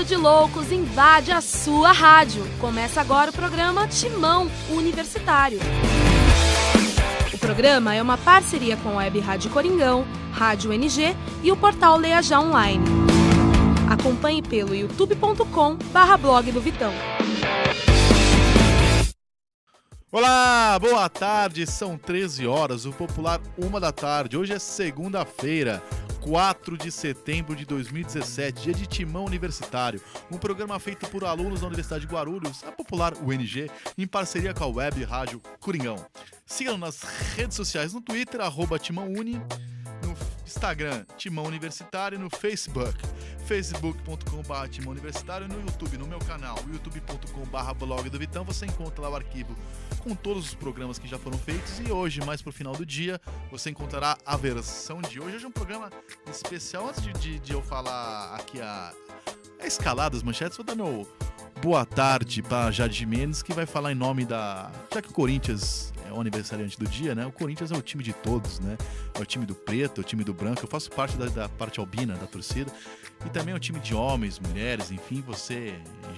de loucos invade a sua rádio. Começa agora o programa Timão Universitário. O programa é uma parceria com a Web Rádio Coringão, Rádio NG e o portal Leia Já Online. Acompanhe pelo youtube.com/blog do Vitão. Olá, boa tarde, são 13 horas, o popular 1 da tarde. Hoje é segunda-feira, 4 de setembro de 2017, dia de Timão Universitário, um programa feito por alunos da Universidade de Guarulhos, a popular UNG, em parceria com a Web Rádio Coringão. Sigam nas redes sociais, no Twitter, @TimãoUni, no Instagram, Timão Universitário, no Facebook, facebook.com/Timão Universitário, no YouTube, no meu canal, youtube.com/blog do Vitão, você encontra lá o arquivo com todos os programas que já foram feitos e hoje, mais pro final do dia, você encontrará a versão de hoje. Hoje é um programa especial. Antes de eu falar aqui a escalada das manchetes, vou dar meu boa tarde para Jade Mendes, que vai falar em nome da... Já que o Corinthians é o aniversariante do dia, né? O Corinthians é o time de todos, né? É o time do preto, é o time do branco. Eu faço parte da parte albina da torcida. E também é o time de homens, mulheres, enfim, você,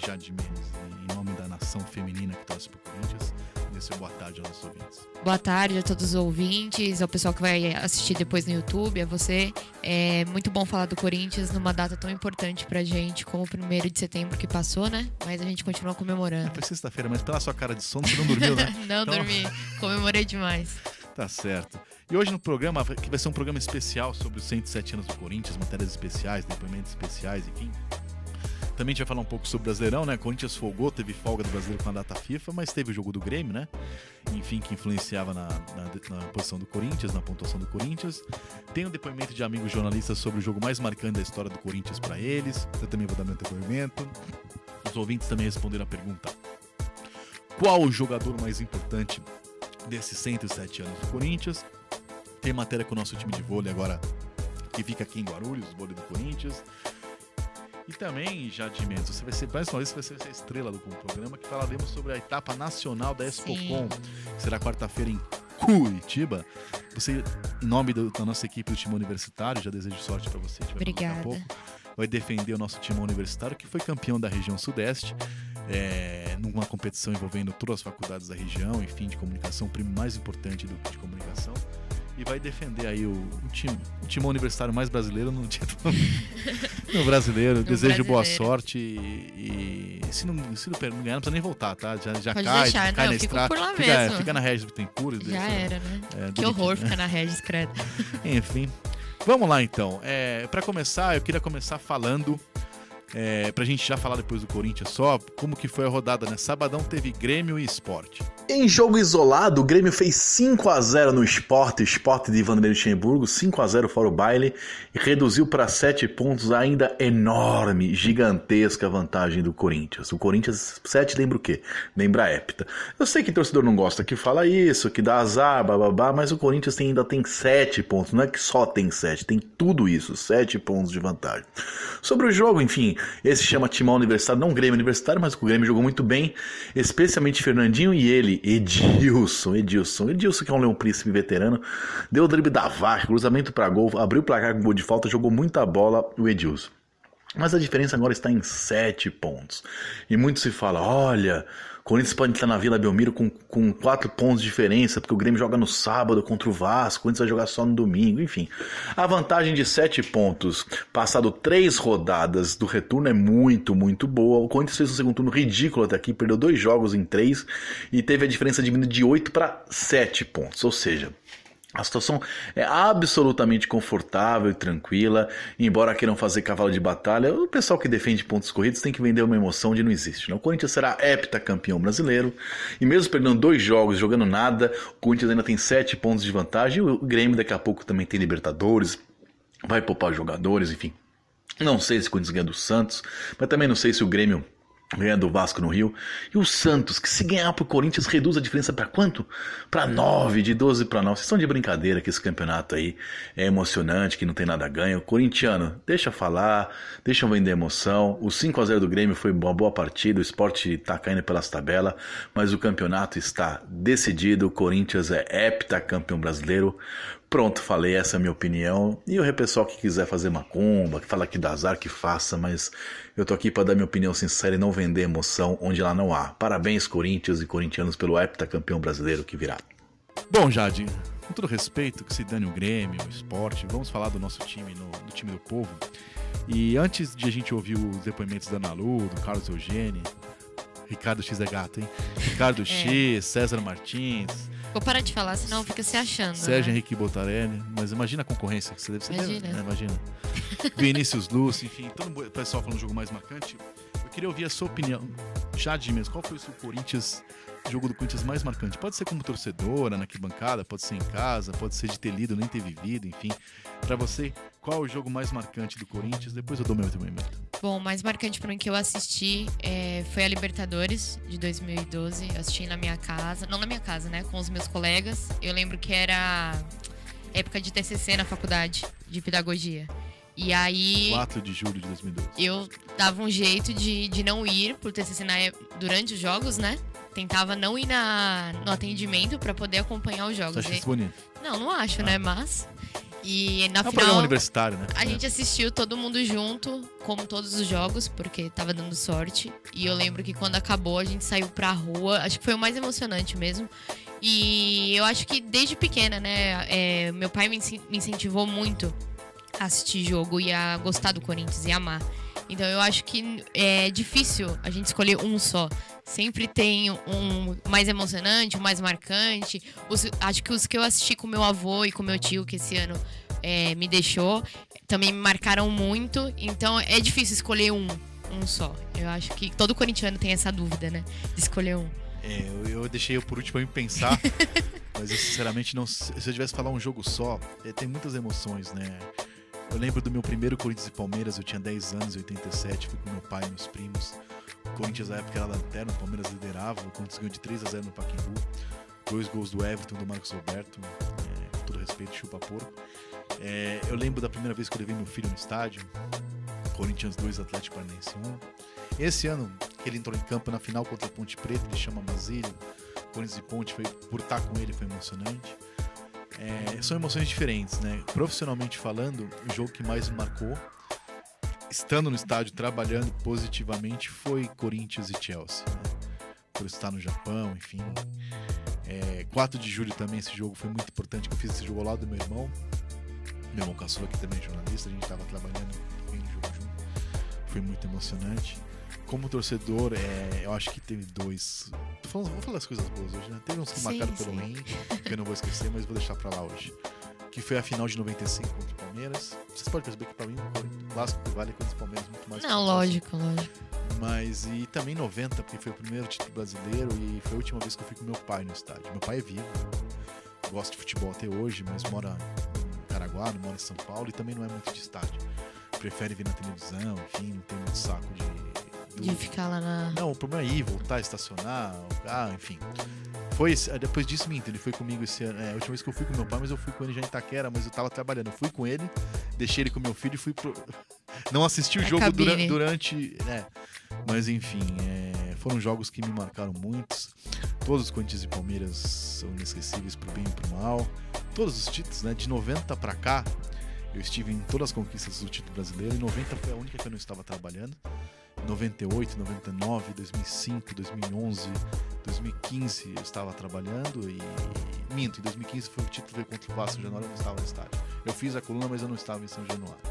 Jade Mendes, em nome da nação feminina que torce pro Corinthians, dê seu boa tarde aos nossos ouvintes. Boa tarde a todos os ouvintes, ao pessoal que vai assistir depois no YouTube, a você. É muito bom falar do Corinthians numa data tão importante pra gente como o 1º de setembro que passou, né? Mas a gente continua comemorando. Foi sexta-feira, mas pela sua cara de sono você não dormiu, né? Não então... dormi, comemorei demais. Tá certo. E hoje no programa, que vai ser um programa especial sobre os 107 anos do Corinthians, matérias especiais, depoimentos especiais, enfim. Também a gente vai falar um pouco sobre o Brasileirão, né? O Corinthians folgou, teve folga do Brasileiro com a data FIFA, mas teve o jogo do Grêmio, né? Enfim, que influenciava na posição do Corinthians, na pontuação do Corinthians. Tem um depoimento de amigos jornalistas sobre o jogo mais marcante da história do Corinthians para eles. Eu também vou dar meu depoimento. Os ouvintes também responderam a pergunta: qual o jogador mais importante desses 107 anos do Corinthians? Tem matéria com o nosso time de vôlei agora, que fica aqui em Guarulhos, o vôlei do Corinthians. E também, Jade Mendes, você vai ser, mais uma vez, você vai ser a estrela do programa, que falaremos sobre a etapa nacional da Expocom, que será quarta-feira em Curitiba. Você, em nome da nossa equipe do Timão Universitário, já desejo sorte para você. Obrigada. Daqui a pouco vai defender o nosso Timão Universitário, que foi campeão da região Sudeste, numa competição envolvendo todas as faculdades da região, enfim, de comunicação, o prêmio mais importante de comunicação. E vai defender aí o Timão Universitário mais brasileiro no título no brasileiro. Desejo boa sorte e se não ganhar, não precisa nem voltar, tá? Já pode cai, deixar, cai não, na estrada. Por lá mesmo. Fica na Regis Bittencourt. Já era, né? Que horror ficar na Regis, credo. Enfim, vamos lá então. Para começar, eu queria começar falando... pra gente já falar depois do Corinthians só, como que foi a rodada, né? Sabadão teve Grêmio e Sport. Em jogo isolado, o Grêmio fez 5-0 no Sport de Vanderlei Luxemburgo, 5-0 fora o baile, e reduziu para 7 pontos a ainda enorme, gigantesca vantagem do Corinthians. O Corinthians 7 lembra o quê? Lembra a hepta. Eu sei que torcedor não gosta que fala isso, que dá azar, bababá, mas o Corinthians ainda tem 7 pontos, não é que só tem 7, tem tudo isso, 7 pontos de vantagem. Sobre o jogo, enfim, esse chama Timão Universitário, não Grêmio Universitário, mas o Grêmio jogou muito bem, especialmente Fernandinho e ele, Edilson, que é um Leão Príncipe veterano, deu o drible da vaca, cruzamento para gol, abriu o placar com gol de falta, jogou muita bola o Edilson. Mas a diferença agora está em 7 pontos. E muito se fala, olha, o Corinthians pode entrar na Vila Belmiro com 4 pontos de diferença, porque o Grêmio joga no sábado contra o Vasco, o Corinthians vai jogar só no domingo, enfim. A vantagem de 7 pontos, passado 3 rodadas do retorno, é muito, muito boa. O Corinthians fez um segundo turno ridículo até aqui, perdeu 2 jogos em 3 e teve a diferença diminuída de 8 para 7 pontos, ou seja... A situação é absolutamente confortável e tranquila, embora queiram fazer cavalo de batalha, o pessoal que defende pontos corridos tem que vender uma emoção onde não existe. Né? O Corinthians será heptacampeão brasileiro, e mesmo perdendo 2 jogos, jogando nada, o Corinthians ainda tem 7 pontos de vantagem, e o Grêmio daqui a pouco também tem Libertadores, vai poupar jogadores, enfim. Não sei se o Corinthians ganha do Santos, mas também não sei se o Grêmio ganha do Vasco no Rio. E o Santos, que se ganhar pro Corinthians, reduz a diferença para quanto? Para 9, de 12 para 9. Vocês estão de brincadeira que esse campeonato aí é emocionante, que não tem nada a ganho. Corintiano, deixa falar, deixa vender emoção. O 5-0 do Grêmio foi uma boa partida, o Sport tá caindo pelas tabelas, mas o campeonato está decidido. O Corinthians é heptacampeão brasileiro. Pronto, falei, essa é a minha opinião. E o pessoal que quiser fazer macumba, que fala que dá azar, que faça, mas eu tô aqui para dar minha opinião sincera e não vender emoção onde lá não há. Parabéns, Corinthians e corintianos, pelo heptacampeão brasileiro que virá. Bom, Jade, com todo respeito, que se dane o Grêmio, o Sport, vamos falar do nosso time, do time do povo. E antes de a gente ouvir os depoimentos da Ana Lu, do Carlos Eugênio, Ricardo X é gato, hein? Ricardo X, César Martins... Vou parar de falar, senão fica se achando. Sérgio né? Henrique Botarelli, mas imagina a concorrência que você deve ser. Imagina. Né? Imagina. Vinícius Lúcio, enfim, todo o pessoal falando do jogo mais marcante. Eu queria ouvir a sua opinião. Jade mesmo, qual foi o seu jogo do Corinthians mais marcante? Pode ser como torcedora, na arquibancada, pode ser em casa, pode ser de ter lido, nem ter vivido, enfim. Pra você, qual é o jogo mais marcante do Corinthians? Depois eu dou meu depoimento. Bom, o mais marcante pra mim que eu assisti foi a Libertadores de 2012. Eu assisti na minha casa, não na minha casa, né? Com os meus colegas. Eu lembro que era época de TCC na faculdade de pedagogia. E aí... 4 de julho de 2012. Eu dava um jeito de não ir pro TCC durante os jogos, né? Tentava não ir no atendimento pra poder acompanhar os jogos. Você acha isso bonito? Não acho, né? Mas... E na um final, programa universitário, né? A gente assistiu todo mundo junto, como todos os jogos, porque tava dando sorte. E eu lembro que quando acabou, a gente saiu pra rua. Acho que foi o mais emocionante mesmo. E eu acho que desde pequena, né? Meu pai me incentivou muito a assistir jogo e a gostar do Corinthians e amar. Então eu acho que é difícil a gente escolher um só. Sempre tem um mais emocionante, um mais marcante. Acho que os que eu assisti com meu avô e com meu tio, que esse ano me deixou, também me marcaram muito. Então é difícil escolher um só. Eu acho que todo corintiano tem essa dúvida, né? De escolher um. Eu deixei por último pra me pensar, mas eu sinceramente não. Se eu tivesse falar um jogo só, tem muitas emoções, né? Eu lembro do meu primeiro Corinthians e Palmeiras, eu tinha 10 anos, em 87, fui com meu pai e meus primos. O Corinthians na época era lanterna, o Palmeiras liderava, o Corinthians ganhou de 3-0 no Pacaembu. 2 gols do Everton, do Marcos Roberto, com todo respeito, chupa porco. Eu lembro da primeira vez que eu levei meu filho no estádio, Corinthians 2, Atlético Paranaense 1. Esse ano, ele entrou em campo na final contra a Ponte Preta, ele chama Basílio. Corinthians e Ponte, por estar com ele, foi emocionante. São emoções diferentes, né? Profissionalmente falando, o jogo que mais me marcou, estando no estádio, trabalhando positivamente, foi Corinthians e Chelsea, né? Por estar no Japão, enfim. 4 de julho também, esse jogo foi muito importante, que eu fiz esse jogo ao lado do meu irmão. Meu irmão caçula, que também é jornalista, a gente estava trabalhando bem no jogo junto. Foi muito emocionante. Como torcedor, eu acho que teve 2... Vou falar as coisas boas hoje, né? Teve uns que marcaram pelo rim, que eu não vou esquecer, mas vou deixar pra lá hoje. Que foi a final de 95 contra o Palmeiras. Vocês podem perceber que pra mim o clássico que vale contra o Palmeiras muito mais. Não, lógico. Mas, e também 90, porque foi o primeiro título brasileiro e foi a última vez que eu fui com meu pai no estádio. Meu pai é vivo, gosta de futebol até hoje, mas mora em Caraguá, não mora em São Paulo e também não é muito de estádio. Prefere ver na televisão, enfim, não tem muito saco de ficar lá na... Não, o problema é ir, voltar, estacionar, enfim. Depois disso, minto, ele foi comigo esse ano. A última vez que eu fui com meu pai, mas eu fui com ele já em Itaquera, mas eu tava trabalhando. Eu fui com ele, deixei ele com meu filho e fui pro... Não assisti o jogo durante... Mas enfim, foram jogos que me marcaram muitos. Todos os Corinthians e Palmeiras são inesquecíveis pro bem e pro mal. Todos os títulos, né? De 90 pra cá, eu estive em todas as conquistas do título brasileiro. Em 90 foi a única que eu não estava trabalhando. 98, 99, 2005, 2011, 2015 eu estava trabalhando e minto, em 2015 foi o título veio contra o Vasco São Januário, eu não estava no estádio. Eu fiz a coluna, mas eu não estava em São Januário.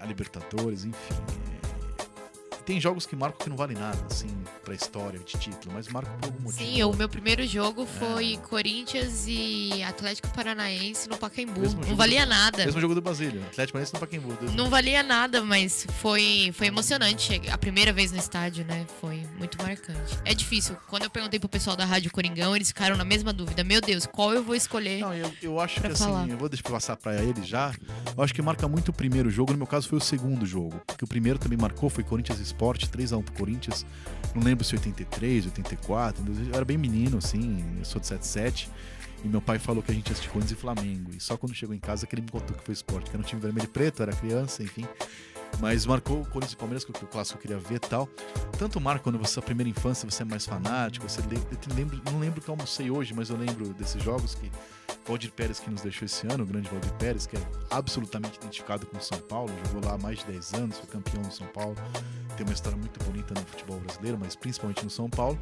A Libertadores, enfim. Tem jogos que marcam que não valem nada, assim, pra história de título, mas marcam por algum motivo. Sim, o meu primeiro jogo foi Corinthians e Atlético Paranaense no Pacaembu. Não valia nada. Mesmo jogo do Basílio, Atlético Paranaense no Pacaembu. Não valia nada, mas foi emocionante. A primeira vez no estádio, né? Foi muito marcante. É difícil. Quando eu perguntei pro pessoal da Rádio Coringão, eles ficaram na mesma dúvida. Meu Deus, qual eu vou escolher? Não, eu acho que falar. Assim, eu vou deixar passar pra eles já. Eu acho que marca muito o primeiro jogo, no meu caso foi o segundo jogo. Porque o primeiro também marcou, foi Corinthians Sport, 3-1 pro Corinthians. Não lembro se 83, 84. Eu era bem menino, assim, eu sou de 77. E meu pai falou que a gente ia assistir Corinthians e Flamengo. E só quando chegou em casa que ele me contou que foi Sport, que era um time vermelho e preto, era criança, enfim. Mas marcou o Corinthians e Palmeiras, que o clássico eu queria ver e tal. Tanto marca quando você, a primeira infância, você é mais fanático. Você lembra, não lembro que eu almocei hoje, mas eu lembro desses jogos que Valdir Pérez, que nos deixou esse ano, o grande Valdir Pérez, que é absolutamente identificado com o São Paulo, jogou lá há mais de 10 anos, foi campeão no São Paulo, tem uma história muito bonita no futebol brasileiro, mas principalmente no São Paulo.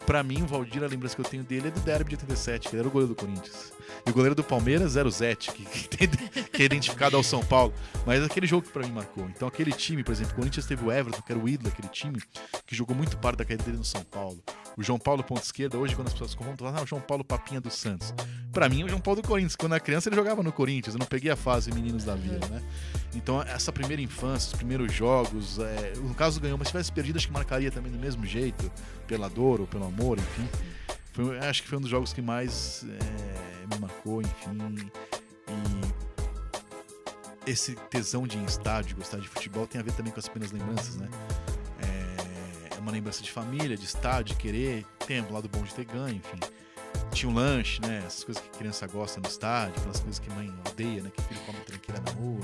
Pra mim, o Valdir, a lembrança que eu tenho dele é do derby de 87, que ele era o goleiro do Corinthians. E o goleiro do Palmeiras era o Zete, que é identificado ao São Paulo. Mas aquele jogo que pra mim marcou. Então aquele time, por exemplo, o Corinthians teve o Everton, que era o ídolo daquele time, que jogou muito parte da carreira dele no São Paulo. O João Paulo, ponta esquerda, hoje quando as pessoas falam, o João Paulo Papinha do Santos. Pra mim é o João Paulo do Corinthians. Quando eu era criança ele jogava no Corinthians, eu não peguei a fase meninos da vida, né? Então essa primeira infância, os primeiros jogos, no caso ganhou, mas se tivesse perdido acho que marcaria também do mesmo jeito, pela dor ou pelo amor, enfim. Acho que foi um dos jogos que mais me marcou, enfim. E esse tesão de ir em estádio, gostar de futebol, tem a ver também com as pequenas lembranças, né? É uma lembrança de família, de estádio, de querer, tem o lado bom de ter ganho, enfim. Tinha um lanche, né? Essas coisas que criança gosta no estádio, aquelas coisas que mãe odeia, né? Que filho come tranqueira na rua.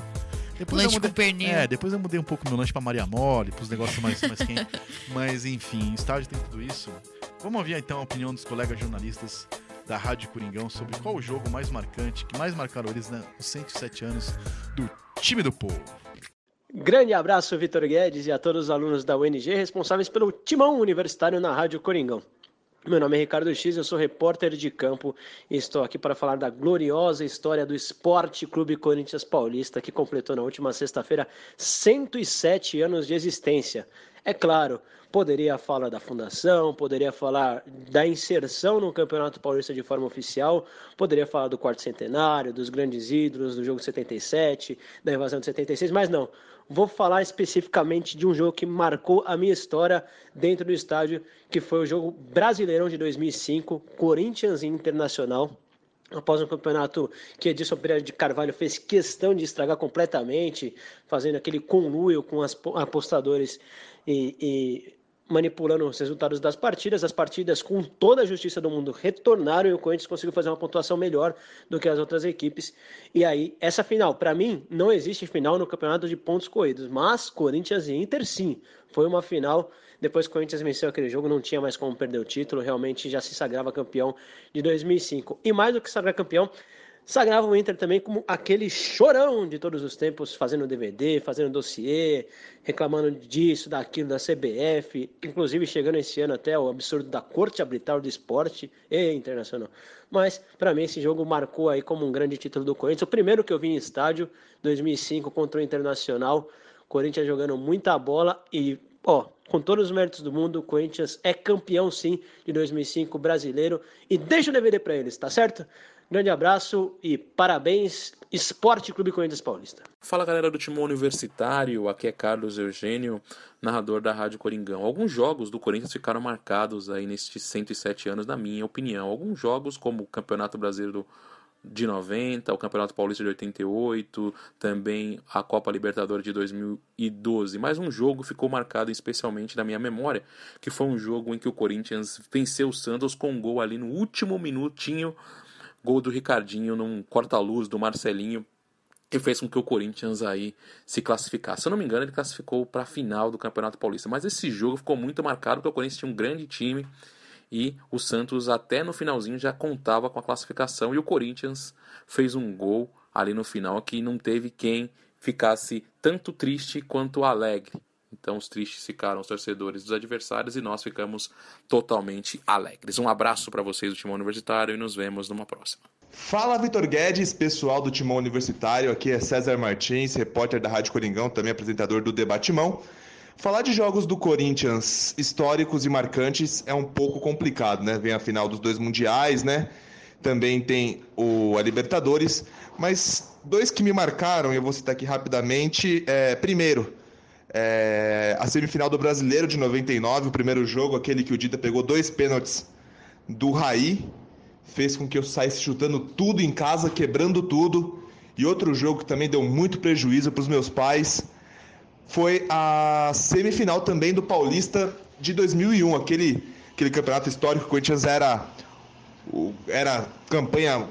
Depois lanche com pernil. Depois eu mudei um pouco meu lanche pra Maria Mole, pros negócios mais quentes. Mas enfim, estádio tem tudo isso. Vamos ouvir então a opinião dos colegas jornalistas da Rádio Coringão sobre qual o jogo mais marcante, que mais marcaram eles nos 107 anos do time do povo. Grande abraço, Vitor Guedes, e a todos os alunos da UNG responsáveis pelo timão universitário na Rádio Coringão. Meu nome é Ricardo X, eu sou repórter de campo e estou aqui para falar da gloriosa história do Esporte Clube Corinthians Paulista, que completou na última sexta-feira 107 anos de existência. É claro, poderia falar da fundação, poderia falar da inserção no Campeonato Paulista de forma oficial, poderia falar do quarto centenário, dos grandes ídolos, do jogo 77, da invasão de 76, mas não. Vou falar especificamente de um jogo que marcou a minha história dentro do estádio, que foi o jogo Brasileirão de 2005, Corinthians e Internacional. Após um campeonato que Edilson Pereira de Carvalho fez questão de estragar completamente, fazendo aquele conluio com os apostadores e manipulando os resultados das partidas. As partidas, com toda a justiça do mundo, retornaram e o Corinthians conseguiu fazer uma pontuação melhor do que as outras equipes. E aí, essa final, para mim, não existe final no campeonato de pontos corridos, mas Corinthians e Inter, sim. Foi uma final. Depois que o Corinthians venceu aquele jogo, não tinha mais como perder o título, realmente já se sagrava campeão de 2005. E mais do que sagrar campeão, sagrava o Inter também como aquele chorão de todos os tempos, fazendo DVD, fazendo dossiê, reclamando disso, daquilo, da CBF, inclusive chegando esse ano até o absurdo da Corte Arbitral do Esporte e Internacional. Mas, para mim, esse jogo marcou aí como um grande título do Corinthians. O primeiro que eu vi em estádio, 2005, contra o Internacional, Corinthians jogando muita bola e, com todos os méritos do mundo, o Corinthians é campeão, sim, de 2005, brasileiro. E deixa o DVD para eles, tá certo? Grande abraço e parabéns, Esporte Clube Corinthians Paulista. Fala, galera do Timão Universitário, aqui é Carlos Eugênio, narrador da Rádio Coringão. Alguns jogos do Corinthians ficaram marcados aí nesses 107 anos, na minha opinião. Alguns jogos, como o Campeonato Brasileiro de 90, o Campeonato Paulista de 88, também a Copa Libertadores de 2012. Mas um jogo ficou marcado especialmente na minha memória, que foi um jogo em que o Corinthians venceu o Santos com um gol ali no último minutinho, gol do Ricardinho num corta-luz do Marcelinho, que fez com que o Corinthians aí se classificasse. Se eu não me engano, ele classificou para a final do Campeonato Paulista. Mas esse jogo ficou muito marcado porque o Corinthians tinha um grande time e o Santos até no finalzinho já contava com a classificação e o Corinthians fez um gol ali no final que não teve quem ficasse tanto triste quanto alegre. Então os tristes ficaram os torcedores dos adversários e nós ficamos totalmente alegres. Um abraço para vocês do Timão Universitário e nos vemos numa próxima. Fala, Vitor Guedes, pessoal do Timão Universitário. Aqui é César Martins, repórter da Rádio Coringão, também apresentador do Debate Timão. Falar de jogos do Corinthians históricos e marcantes é um pouco complicado, né? Vem a final dos 2 mundiais, né? Também tem a Libertadores. Mas 2 que me marcaram, eu vou citar aqui rapidamente. Primeiro, a semifinal do Brasileiro de 99, o primeiro jogo, aquele que o Dida pegou 2 pênaltis do Raí, fez com que eu saísse chutando tudo em casa, quebrando tudo. E outro jogo que também deu muito prejuízo para os meus pais foi a semifinal também do Paulista de 2001, aquele campeonato histórico. O Corinthians era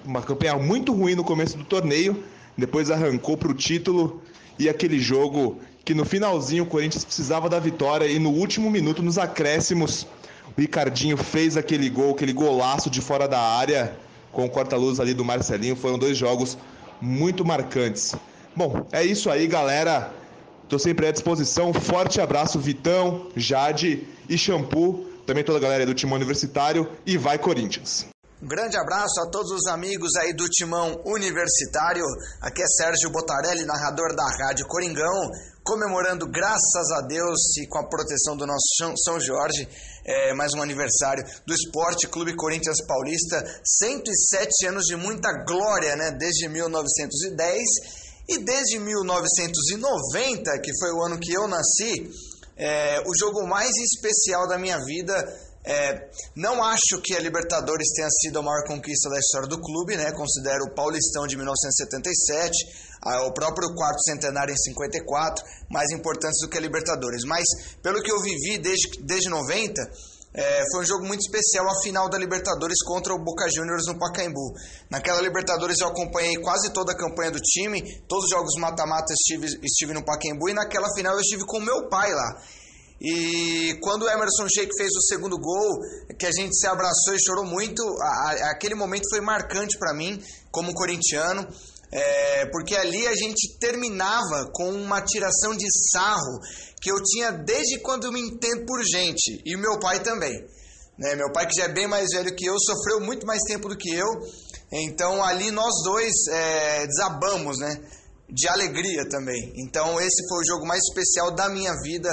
uma campanha muito ruim no começo do torneio, depois arrancou para o título, e aquele jogo que no finalzinho o Corinthians precisava da vitória e no último minuto, nos acréscimos, o Ricardinho fez aquele gol, aquele golaço de fora da área. com o corta-luz ali do Marcelinho. Foram 2 jogos muito marcantes. Bom, é isso aí, galera. Tô sempre à disposição. Forte abraço, Vitão, Jade e Shampoo. Também toda a galera do Timão Universitário. E vai, Corinthians! Um grande abraço a todos os amigos aí do Timão Universitário. Aqui é Sérgio Botarelli, narrador da Rádio Coringão, comemorando, graças a Deus e com a proteção do nosso São Jorge, mais um aniversário do Esporte Clube Corinthians Paulista. 107 anos de muita glória, né? Desde 1910 e desde 1990, que foi o ano que eu nasci, o jogo mais especial da minha vida. Não acho que a Libertadores tenha sido a maior conquista da história do clube, né? Considero o Paulistão de 1977, o próprio quarto centenário em 54, mais importantes do que a Libertadores. Mas pelo que eu vivi desde 90, foi um jogo muito especial, a final da Libertadores contra o Boca Juniors no Pacaembu. Naquela Libertadores eu acompanhei quase toda a campanha do time, todos os jogos mata-mata estive no Pacaembu, e naquela final eu estive com meu pai lá. E quando o Emerson Sheik fez o segundo gol, que a gente se abraçou e chorou muito, aquele momento foi marcante para mim, como corintiano, porque ali a gente terminava com uma tiração de sarro que eu tinha desde quando eu me entendo por gente, e meu pai também. Meu pai, que já é bem mais velho que eu, sofreu muito mais tempo do que eu, então ali nós dois desabamos, né? De alegria também. Então esse foi o jogo mais especial da minha vida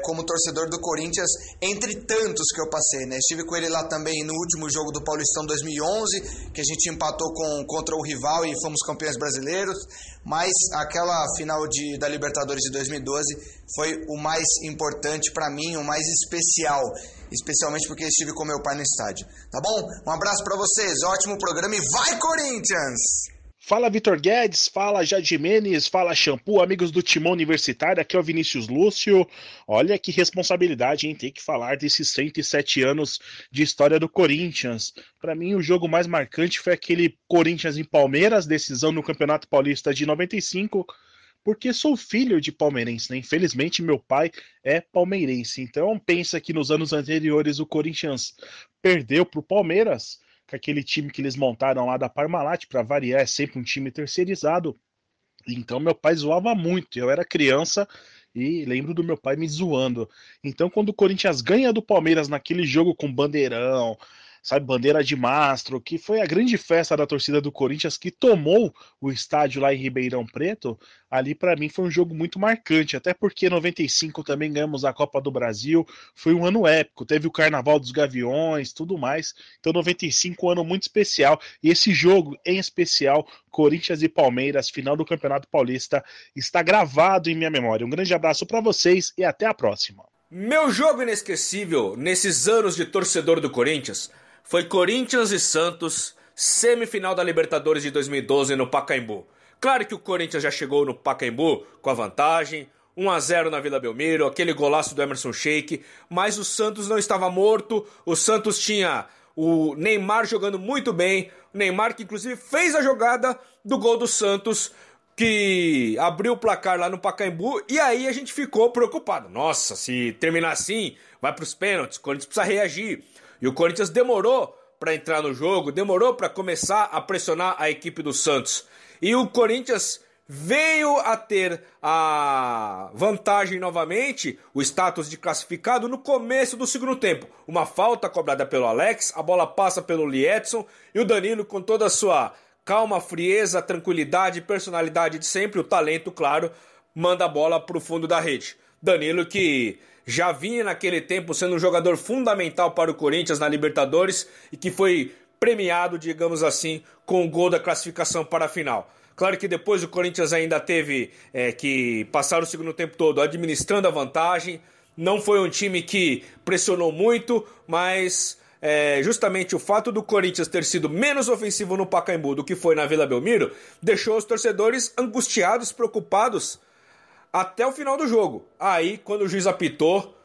como torcedor do Corinthians, entre tantos que eu passei, né? Estive com ele lá também no último jogo do Paulistão 2011, que a gente empatou contra o rival e fomos campeões brasileiros, mas aquela final da Libertadores de 2012 foi o mais importante para mim, o mais especial, especialmente porque estive com meu pai no estádio. Tá bom? Um abraço para vocês, ótimo programa e vai, Corinthians! Fala, Vitor Guedes, fala Jade Menes, fala Shampoo, amigos do Timão Universitário, aqui é o Vinícius Lúcio. Olha que responsabilidade, hein, ter que falar desses 107 anos de história do Corinthians. Para mim, o jogo mais marcante foi aquele Corinthians em Palmeiras, decisão no Campeonato Paulista de 95, porque sou filho de palmeirense, né? Infelizmente, meu pai é palmeirense. Então, pensa que nos anos anteriores o Corinthians perdeu para o Palmeiras, com aquele time que eles montaram lá da Parmalat, para variar, é sempre um time terceirizado. Então meu pai zoava muito, eu era criança e lembro do meu pai me zoando. Então quando o Corinthians ganha do Palmeiras naquele jogo com bandeirão, sabe, bandeira de mastro, que foi a grande festa da torcida do Corinthians que tomou o estádio lá em Ribeirão Preto, ali para mim foi um jogo muito marcante, até porque em 95 também ganhamos a Copa do Brasil, foi um ano épico, teve o Carnaval dos Gaviões, tudo mais, então 95 um ano muito especial, e esse jogo em especial, Corinthians e Palmeiras, final do Campeonato Paulista, está gravado em minha memória. Um grande abraço para vocês e até a próxima. Meu jogo inesquecível nesses anos de torcedor do Corinthians foi Corinthians e Santos, semifinal da Libertadores de 2012 no Pacaembu. Claro que o Corinthians já chegou no Pacaembu com a vantagem, 1-0 na Vila Belmiro, aquele golaço do Emerson Sheik, mas o Santos não estava morto, o Santos tinha o Neymar jogando muito bem, o Neymar que inclusive fez a jogada do gol do Santos, que abriu o placar lá no Pacaembu, e aí a gente ficou preocupado. Nossa, se terminar assim, vai para os pênaltis, o Corinthians precisa reagir. E o Corinthians demorou para entrar no jogo, demorou para começar a pressionar a equipe do Santos. E o Corinthians veio a ter a vantagem novamente, o status de classificado no começo do segundo tempo. Uma falta cobrada pelo Alex, a bola passa pelo Liedson e o Danilo, com toda a sua calma, frieza, tranquilidade, personalidade de sempre, o talento, claro, manda a bola para o fundo da rede. Danilo que já vinha naquele tempo sendo um jogador fundamental para o Corinthians na Libertadores e que foi premiado, digamos assim, com o gol da classificação para a final. Claro que depois o Corinthians ainda teve que passar o segundo tempo todo administrando a vantagem. Não foi um time que pressionou muito, mas justamente o fato do Corinthians ter sido menos ofensivo no Pacaembu do que foi na Vila Belmiro deixou os torcedores angustiados, preocupados, até o final do jogo. Aí, quando o juiz apitou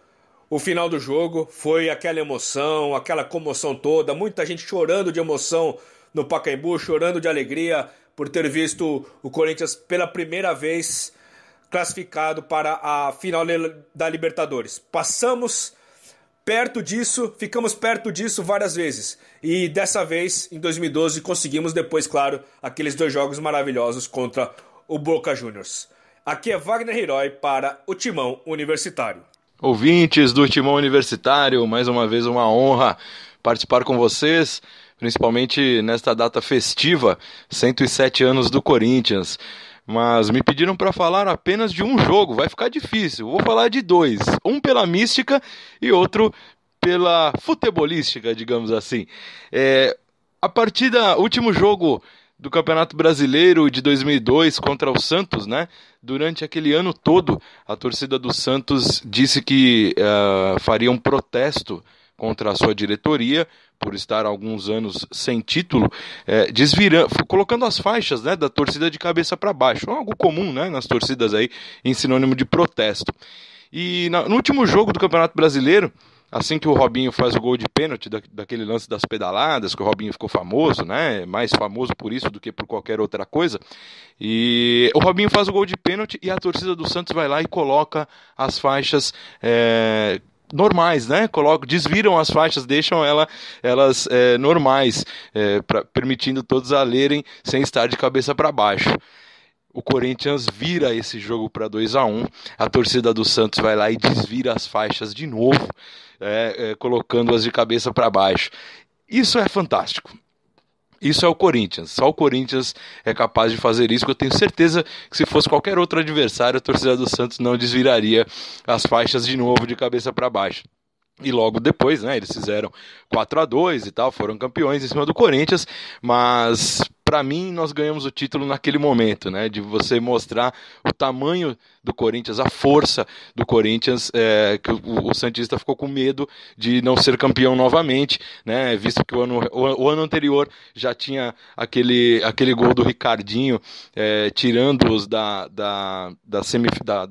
o final do jogo, foi aquela emoção, aquela comoção toda, muita gente chorando de emoção no Pacaembu, chorando de alegria por ter visto o Corinthians pela primeira vez classificado para a final da Libertadores. Passamos ficamos perto disso várias vezes. E dessa vez, em 2012, conseguimos depois, claro, aqueles 2 jogos maravilhosos contra o Boca Juniors. Aqui é Wagner Herói para o Timão Universitário. Ouvintes do Timão Universitário, mais uma vez uma honra participar com vocês, principalmente nesta data festiva, 107 anos do Corinthians. Mas me pediram para falar apenas de um jogo, vai ficar difícil. Vou falar de 2, um pela mística e outro pela futebolística, digamos assim. Último jogo do Campeonato Brasileiro de 2002 contra o Santos, né? Durante aquele ano todo, a torcida do Santos disse que faria um protesto contra a sua diretoria por estar há alguns anos sem título, colocando as faixas, né, da torcida de cabeça para baixo. Algo comum, né, nas torcidas aí, em sinônimo de protesto. E no último jogo do Campeonato Brasileiro, assim que o Robinho faz o gol de pênalti, daquele lance das pedaladas, que o Robinho ficou famoso, né, mais famoso por isso do que por qualquer outra coisa, e o Robinho faz o gol de pênalti e a torcida do Santos vai lá e coloca as faixas normais, né? Desviram as faixas, deixam elas normais, permitindo todos a lerem sem estar de cabeça para baixo. O Corinthians vira esse jogo para 2-1, a torcida do Santos vai lá e desvira as faixas de novo, colocando-as de cabeça para baixo. Isso é fantástico. Isso é o Corinthians, só o Corinthians é capaz de fazer isso, que eu tenho certeza que se fosse qualquer outro adversário, a torcida do Santos não desviraria as faixas de novo de cabeça para baixo. E logo depois, né, eles fizeram 4-2 e tal, foram campeões em cima do Corinthians, mas para mim nós ganhamos o título naquele momento, né, de você mostrar o tamanho do Corinthians, a força do Corinthians, que o santista ficou com medo de não ser campeão novamente, né, visto que o ano anterior já tinha aquele gol do Ricardinho, tirando-os da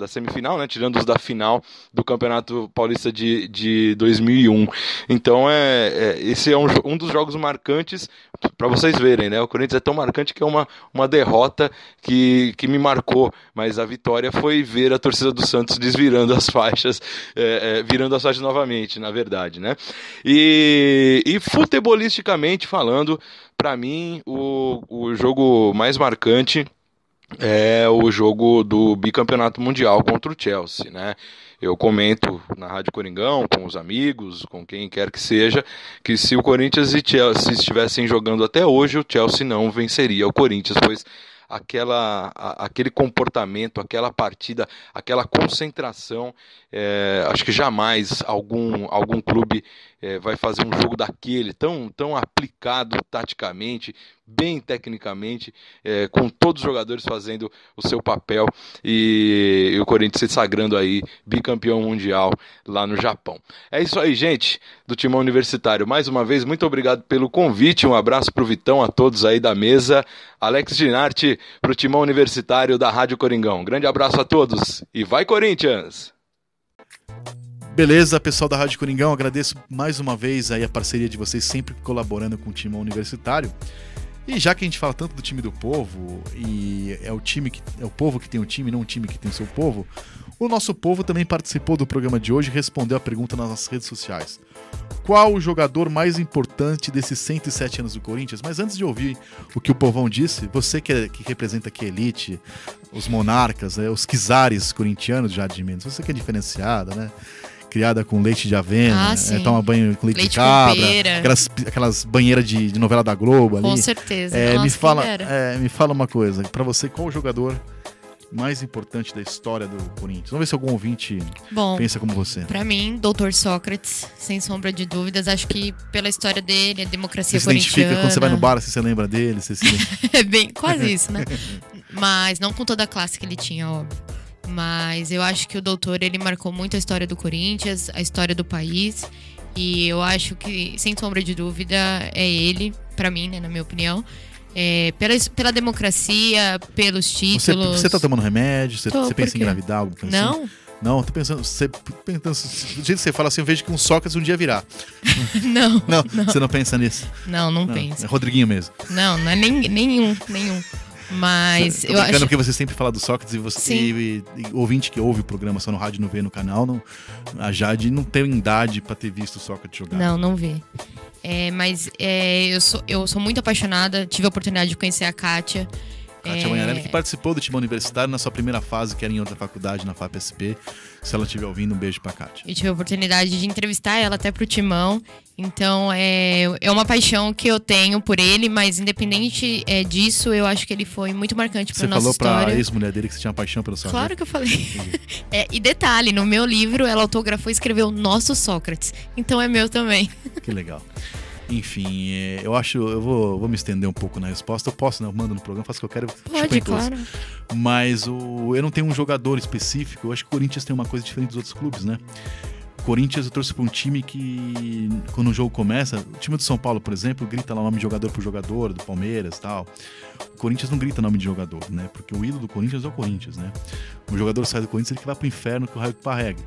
semifinal, né, tirando-os da final do Campeonato Paulista de 2001. Então esse é um dos jogos marcantes para vocês verem, né? O Corinthians é tão marcante que é uma derrota que me marcou, mas a vitória foi ver a torcida do Santos desvirando as faixas, virando as faixas novamente, na verdade, né? E futebolisticamente falando, para mim o jogo mais marcante é o jogo do bicampeonato mundial contra o Chelsea, né? Eu comento na Rádio Coringão, com os amigos, com quem quer que seja, que se o Corinthians e Chelsea estivessem jogando até hoje, o Chelsea não venceria o Corinthians, pois aquele comportamento, aquela partida, aquela concentração, acho que jamais algum clube vai fazer um jogo daquele, tão aplicado taticamente, bem tecnicamente, com todos os jogadores fazendo o seu papel e o Corinthians se sagrando aí bicampeão mundial lá no Japão. É isso aí, gente, do Timão Universitário. Mais uma vez, muito obrigado pelo convite, um abraço pro Vitão, a todos aí da mesa. Alex Ginardi pro Timão Universitário da Rádio Coringão. Grande abraço a todos e vai Corinthians! Beleza, pessoal da Rádio Coringão, agradeço mais uma vez aí a parceria de vocês, sempre colaborando com o Timão Universitário. E já que a gente fala tanto do time do povo, e é o povo que tem o time, não o time que tem o seu povo, o nosso povo também participou do programa de hoje e respondeu a pergunta nas nossas redes sociais. Qual o jogador mais importante desses 107 anos do Corinthians? Mas antes de ouvir o que o povão disse, você que representa aqui a elite, os monarcas, os czares corintianos já de menos, você que é diferenciada, né? Criada com leite de avena, toma banho com leite de cabra, aquelas banheiras de novela da Globo ali. Com certeza. Me fala uma coisa, pra você, qual o jogador mais importante da história do Corinthians? Vamos ver se algum ouvinte pensa como você. Pra mim, Dr. Sócrates, sem sombra de dúvidas. Acho que pela história dele, a democracia você corintiana... Você se identifica quando você vai no bar, você lembra dele? É bem, quase isso, né? Mas não com toda a classe que ele tinha, óbvio. Mas eu acho que o doutor, ele marcou muito a história do Corinthians, a história do país. E eu acho que, sem sombra de dúvida, é ele, pra mim, né, na minha opinião. Pela democracia, pelos títulos. Você tá tomando remédio? Você pensa em engravidar? Algo assim? Não, tô pensando. Do jeito que você fala assim, eu vejo que um Sócrates um dia virá. Não. Você não pensa nisso? Não penso. É Rodriguinho mesmo. Não é nenhum. Mas eu acho... porque você sempre fala do Sócrates e ouvinte que ouve o programa só no rádio, não vê no canal, a Jade não tem idade pra ter visto o Sócrates jogar. Não vê. Mas eu sou muito apaixonada, tive a oportunidade de conhecer a Kátia. Kátia Manharelli, que participou do Timão Universitário na sua primeira fase, que era em outra faculdade, na FAPSP. Se ela estiver ouvindo, um beijo pra Kátia. Eu tive a oportunidade de entrevistar ela até pro Timão. Então, é uma paixão que eu tenho por ele, mas independente disso, eu acho que ele foi muito marcante pra nossa história. Você falou pra ex-mulher dele que você tinha paixão pelo Sócrates? Claro que eu falei. E detalhe, no meu livro, ela autografou e escreveu Nosso Sócrates. Então é meu também. Que legal. Enfim, eu vou me estender um pouco na resposta. Eu posso, né? Eu mando no programa, faço o que eu quero. Pode, claro. Mas eu não tenho um jogador específico. Eu acho que o Corinthians tem uma coisa diferente dos outros clubes, né? O Corinthians, eu torço pra um time que, quando o jogo começa, o time do São Paulo, por exemplo, grita lá o nome de jogador por jogador, do Palmeiras e tal. O Corinthians não grita nome de jogador, né? Porque o ídolo do Corinthians é o Corinthians, né? O jogador sai do Corinthians, ele que vai pro inferno, que o raio que parregue.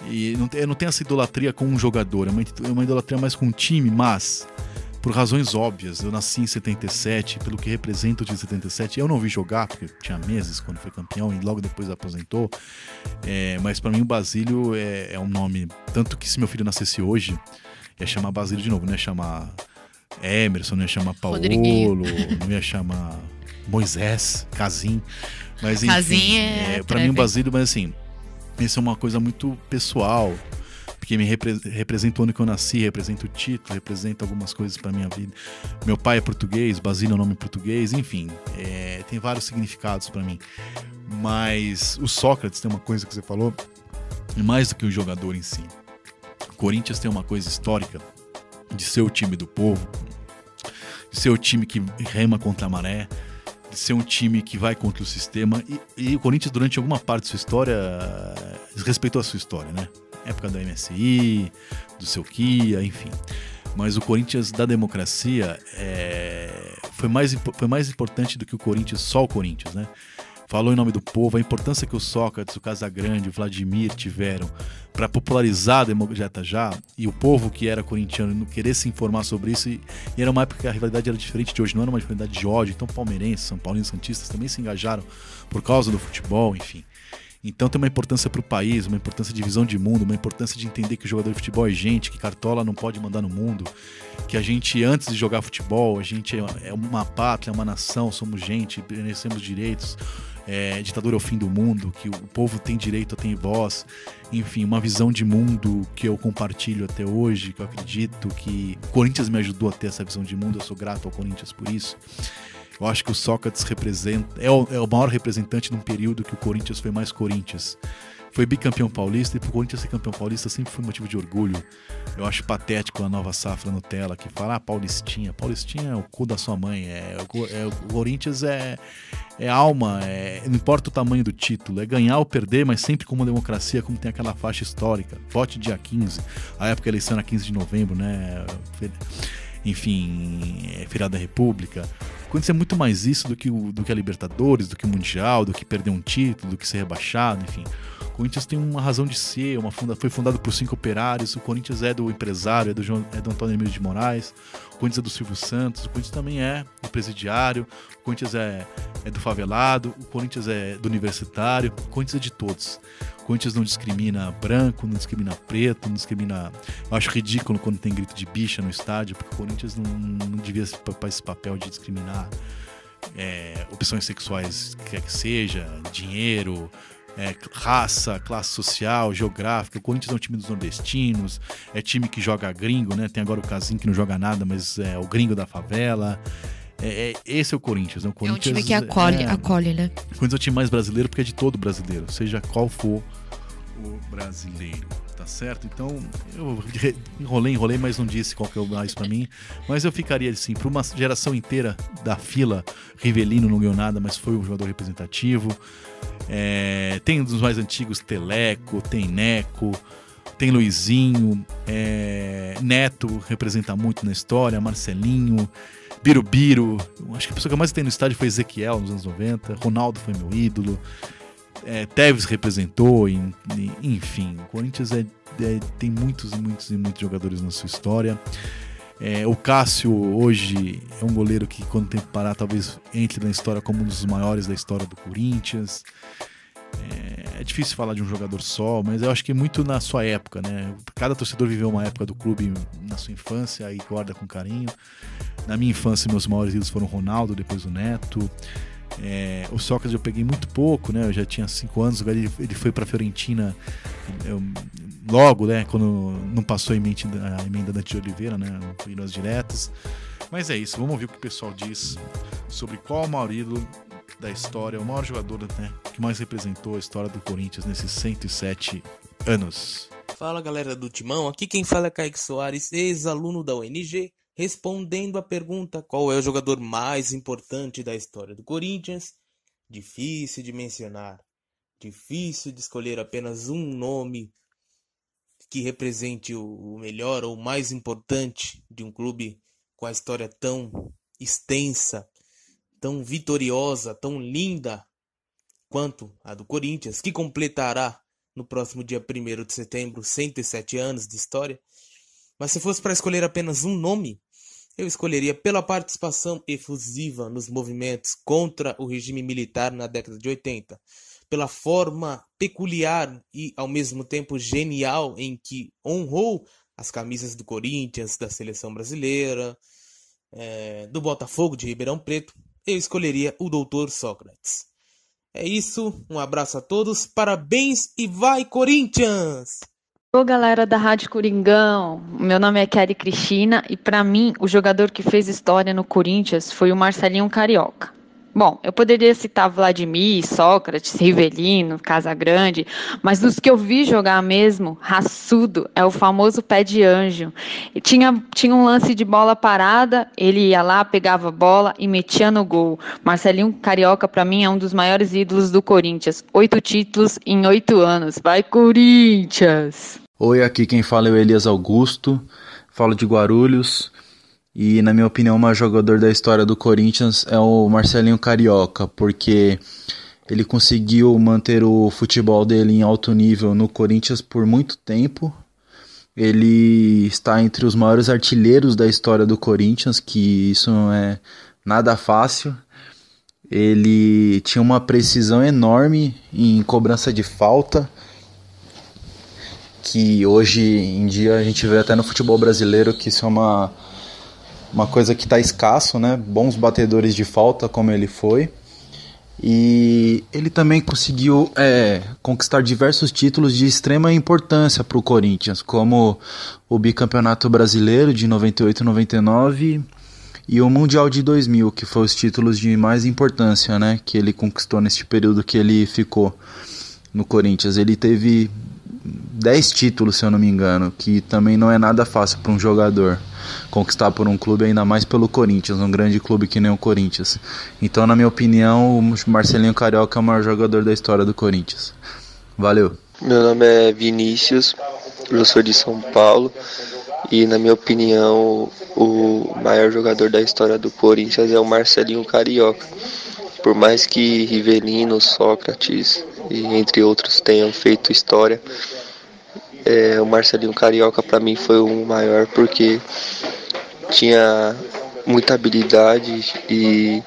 E não tem essa idolatria com um jogador, é uma idolatria mais com um time, mas por razões óbvias. Eu nasci em 77, pelo que representa o time de 77. Eu não vi jogar, porque tinha meses quando foi campeão e logo depois aposentou. Mas pra mim o Basílio é um nome, tanto que se meu filho nascesse hoje, ia chamar Basílio de novo, não ia chamar Emerson, não ia chamar Paulo, não ia chamar Moisés, Casim. Mas enfim, Casim pra mim o Basílio, mas assim, isso é uma coisa muito pessoal, porque me representa o ano que eu nasci, representa o título, representa algumas coisas pra minha vida. Meu pai é português, Basílio é um nome português, enfim, tem vários significados pra mim. Mas o Sócrates tem uma coisa que você falou, mais do que o jogador em si. O Corinthians tem uma coisa histórica de ser o time do povo, de ser o time que rema contra a maré, de ser um time que vai contra o sistema. E o Corinthians, durante alguma parte da sua história, desrespeitou a sua história, né? Época da MSI, do seu Kia, enfim. Mas o Corinthians da democracia foi mais importante do que o Corinthians, só o Corinthians, né? Falou em nome do povo, a importância que o Sócrates, o Casagrande, o Vladimir tiveram para popularizar a democracia já, e o povo que era corintiano não querer se informar sobre isso, e era uma época que a rivalidade era diferente de hoje, não era uma rivalidade de ódio, então palmeirenses, são paulinos, santistas também se engajaram por causa do futebol, enfim. Então tem uma importância para o país, uma importância de visão de mundo, uma importância de entender que o jogador de futebol é gente, que cartola não pode mandar no mundo, que a gente, antes de jogar futebol, a gente é uma pátria, é uma nação, somos gente, merecemos direitos, ditadura é o fim do mundo, que o povo tem direito, tem voz, enfim, uma visão de mundo que eu compartilho até hoje, que eu acredito que o Corinthians me ajudou a ter essa visão de mundo, eu sou grato ao Corinthians por isso. Eu acho que o Sócrates é o maior representante de um período que o Corinthians foi mais Corinthians. Foi bicampeão paulista, e pro Corinthians ser campeão paulista sempre foi motivo de orgulho. Eu acho patético a nova safra Nutella que fala, Paulistinha. Paulistinha é o cu da sua mãe. O Corinthians é alma, não importa o tamanho do título, é ganhar ou perder, mas sempre com uma democracia, como tem aquela faixa histórica. Vote dia 15, a época da eleição era 15 de novembro, né? Enfim, feriado da República. O Corinthians é muito mais isso do que a Libertadores, do que o Mundial, do que perder um título, do que ser rebaixado, enfim. O Corinthians tem uma razão de ser, foi fundado por 5 operários, o Corinthians é do empresário, é do Antônio Emílio de Moraes, o Corinthians é do Silvio Santos, o Corinthians também é do presidiário, o Corinthians é do favelado, o Corinthians é do universitário, o Corinthians é de todos. O Corinthians não discrimina branco, não discrimina preto, não discrimina... Eu acho ridículo quando tem grito de bicha no estádio, porque o Corinthians não devia para esse papel de discriminar opções sexuais, quer que seja, dinheiro... raça, classe social, geográfica. O Corinthians é um time dos nordestinos, é time que joga gringo, né? Tem agora o Casim que não joga nada, mas é o gringo da favela. Esse é o Corinthians, né? O Corinthians é um time que acolhe, né? O Corinthians é o time mais brasileiro porque é de todo brasileiro, seja qual for o brasileiro, tá certo? Então, eu enrolei, mas não disse qual que é o mais pra mim. Mas eu ficaria assim, pra uma geração inteira da fila, Rivelino não ganhou nada, mas foi um jogador representativo. Tem dos mais antigos Teleco, tem Neco, tem Luizinho, Neto representa muito na história, Marcelinho, Birubiru. Acho que a pessoa que eu mais tenho no estádio foi Ezequiel nos anos 90, Ronaldo foi meu ídolo, Tevez representou, enfim, o Corinthians tem muitos jogadores na sua história. O Cássio hoje é um goleiro que, quando tem que parar, talvez entre na história como um dos maiores da história do Corinthians. É difícil falar de um jogador só, mas eu acho que muito na sua época, né? Cada torcedor viveu uma época do clube na sua infância e guarda com carinho. Na minha infância, meus maiores ídolos foram o Ronaldo, depois o Neto. O Sócrates eu peguei muito pouco, né? Eu já tinha 5 anos, ele foi pra Fiorentina logo, né? Quando não passou a emenda Dante de Oliveira, né? Foi nós diretos. Mas é isso, vamos ouvir o que o pessoal diz sobre qual o maior ídolo da história, o maior jogador, né, que mais representou a história do Corinthians nesses 107 anos. Fala, galera do Timão, aqui quem fala é Kaique Soares, ex-aluno da UNG, respondendo a pergunta qual é o jogador mais importante da história do Corinthians. Difícil de mencionar, difícil de escolher apenas um nome que represente o melhor ou o mais importante de um clube com a história tão extensa, tão vitoriosa, tão linda quanto a do Corinthians, que completará no próximo dia 1º de setembro 107 anos de história. Mas se fosse para escolher apenas um nome, eu escolheria pela participação efusiva nos movimentos contra o regime militar na década de 80, pela forma peculiar e ao mesmo tempo genial em que honrou as camisas do Corinthians, da seleção brasileira, do Botafogo de Ribeirão Preto, eu escolheria o Dr. Sócrates. É isso, um abraço a todos, parabéns e vai Corinthians! Ô galera da Rádio Coringão, meu nome é Kelly Cristina e para mim o jogador que fez história no Corinthians foi o Marcelinho Carioca. Bom, eu poderia citar Vladimir, Sócrates, Rivelino, Casagrande, mas dos que eu vi jogar mesmo, raçudo, é o famoso pé de anjo. E tinha um lance de bola parada, ele ia lá, pegava a bola e metia no gol. Marcelinho Carioca, para mim, é um dos maiores ídolos do Corinthians. 8 títulos em 8 anos. Vai, Corinthians! Oi, aqui quem fala é o Elias Augusto, falo de Guarulhos. E, na minha opinião, o maior jogador da história do Corinthians é o Marcelinho Carioca, porque ele conseguiu manter o futebol dele em alto nível no Corinthians por muito tempo. Ele está entre os maiores artilheiros da história do Corinthians, que isso não é nada fácil. Ele tinha uma precisão enorme em cobrança de falta, que hoje em dia a gente vê até no futebol brasileiro que isso é uma coisa que está escasso, né? Bons batedores de falta, como ele foi. E ele também conseguiu conquistar diversos títulos de extrema importância para o Corinthians, como o bicampeonato brasileiro de 98 e 99 e o Mundial de 2000, que foram os títulos de mais importância, né? Que ele conquistou nesse período que ele ficou no Corinthians. Ele teve 10 títulos, se eu não me engano, que também não é nada fácil para um jogador conquistar por um clube, ainda mais pelo Corinthians, um grande clube que nem o Corinthians. Então, na minha opinião, o Marcelinho Carioca é o maior jogador da história do Corinthians. Valeu! Meu nome é Vinícius, eu sou de São Paulo e, na minha opinião, o maior jogador da história do Corinthians é o Marcelinho Carioca. Por mais que Rivelino, Sócrates e entre outros tenham feito história, o Marcelinho Carioca para mim foi o maior porque tinha muita habilidade e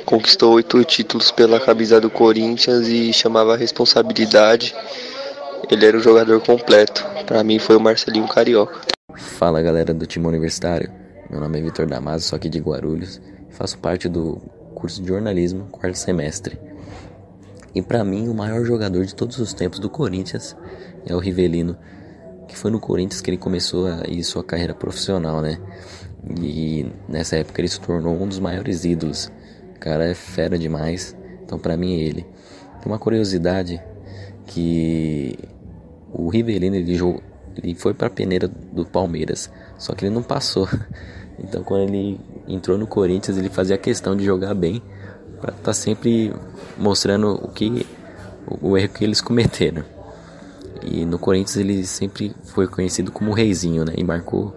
conquistou 8 títulos pela camisa do Corinthians e chamava a responsabilidade. Ele era um jogador completo. Para mim foi o Marcelinho Carioca. Fala, galera do Timão Universitário, meu nome é Vitor Damaso, sou aqui de Guarulhos, faço parte do curso de jornalismo, 4º semestre. E para mim o maior jogador de todos os tempos do Corinthians é o Rivelino, que foi no Corinthians que ele começou sua carreira profissional, né? E nessa época ele se tornou um dos maiores ídolos. O cara é fera demais, então para mim é ele. Tem uma curiosidade que o Rivelino ele foi para a peneira do Palmeiras, só que ele não passou. Então quando ele entrou no Corinthians ele fazia questão de jogar bem, para estar sempre mostrando o erro que eles cometeram. E no Corinthians ele sempre foi conhecido como reizinho, né? E marcou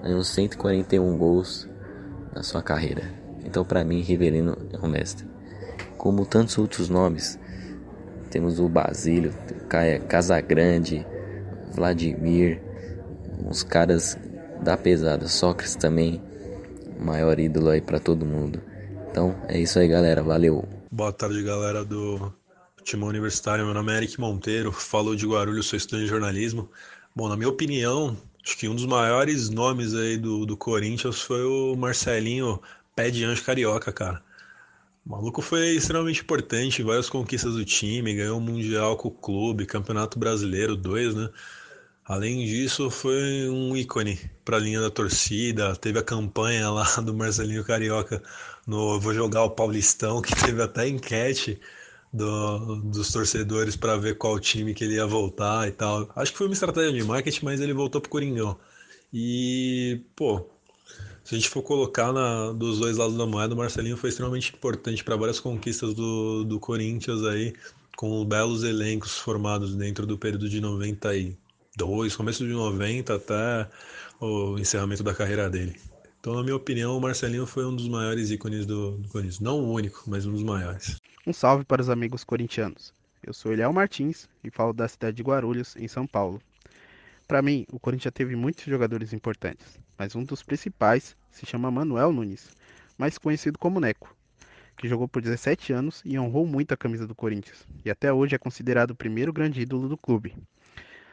uns 141 gols na sua carreira. Então para mim Rivelino é um mestre. Como tantos outros nomes, temos o Basílio, Casagrande, Vladimir, uns caras da pesada. Sócrates também, maior ídolo aí pra todo mundo. Então é isso aí, galera, valeu. Boa tarde, galera do Timão Universitário. Meu nome é Eric Monteiro, falo de Guarulhos, sou estudante de jornalismo. Bom, na minha opinião, acho que um dos maiores nomes aí do Corinthians foi o Marcelinho Pé de Anjo Carioca, cara. O maluco foi extremamente importante em várias conquistas do time, ganhou o Mundial com o clube, Campeonato Brasileiro 2, né? Além disso, foi um ícone para a linha da torcida. Teve a campanha lá do Marcelinho Carioca no Vou Jogar o Paulistão, que teve até enquete dos torcedores para ver qual time que ele ia voltar e tal. Acho que foi uma estratégia de marketing, mas ele voltou pro Coringão. E, pô, se a gente for colocar dos dois lados da moeda, o Marcelinho foi extremamente importante para várias conquistas do Corinthians aí, com belos elencos formados dentro do período de 92, começo de 90 até o encerramento da carreira dele. Então, na minha opinião, o Marcelinho foi um dos maiores ícones do Corinthians. Não o único, mas um dos maiores. Um salve para os amigos corintianos. Eu sou Eliel Martins e falo da cidade de Guarulhos, em São Paulo. Para mim, o Corinthians teve muitos jogadores importantes, mas um dos principais se chama Manuel Nunes, mais conhecido como Neco, que jogou por 17 anos e honrou muito a camisa do Corinthians, e até hoje é considerado o primeiro grande ídolo do clube.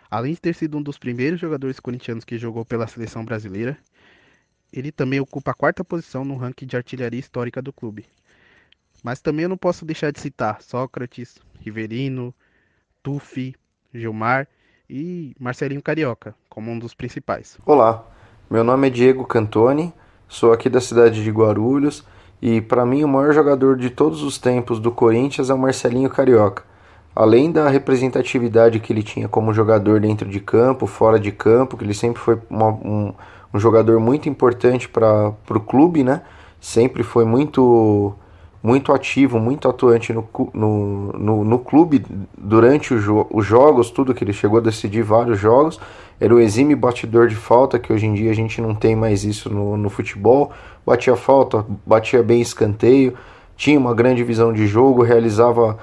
Além de ter sido um dos primeiros jogadores corintianos que jogou pela seleção brasileira, ele também ocupa a 4ª posição no ranking de artilharia histórica do clube. Mas também eu não posso deixar de citar Sócrates, Riverino, Tufi, Gilmar e Marcelinho Carioca, como um dos principais. Olá, meu nome é Diego Cantoni, sou aqui da cidade de Guarulhos e para mim o maior jogador de todos os tempos do Corinthians é o Marcelinho Carioca. Além da representatividade que ele tinha como jogador dentro de campo, fora de campo, que ele sempre foi um jogador muito importante para o clube, né? Sempre foi muito ativo, muito atuante no clube durante os jogos, tudo que ele chegou a decidir vários jogos. Era o exímio batidor de falta, que hoje em dia a gente não tem mais isso no futebol. Batia falta, batia bem escanteio, tinha uma grande visão de jogo, realizava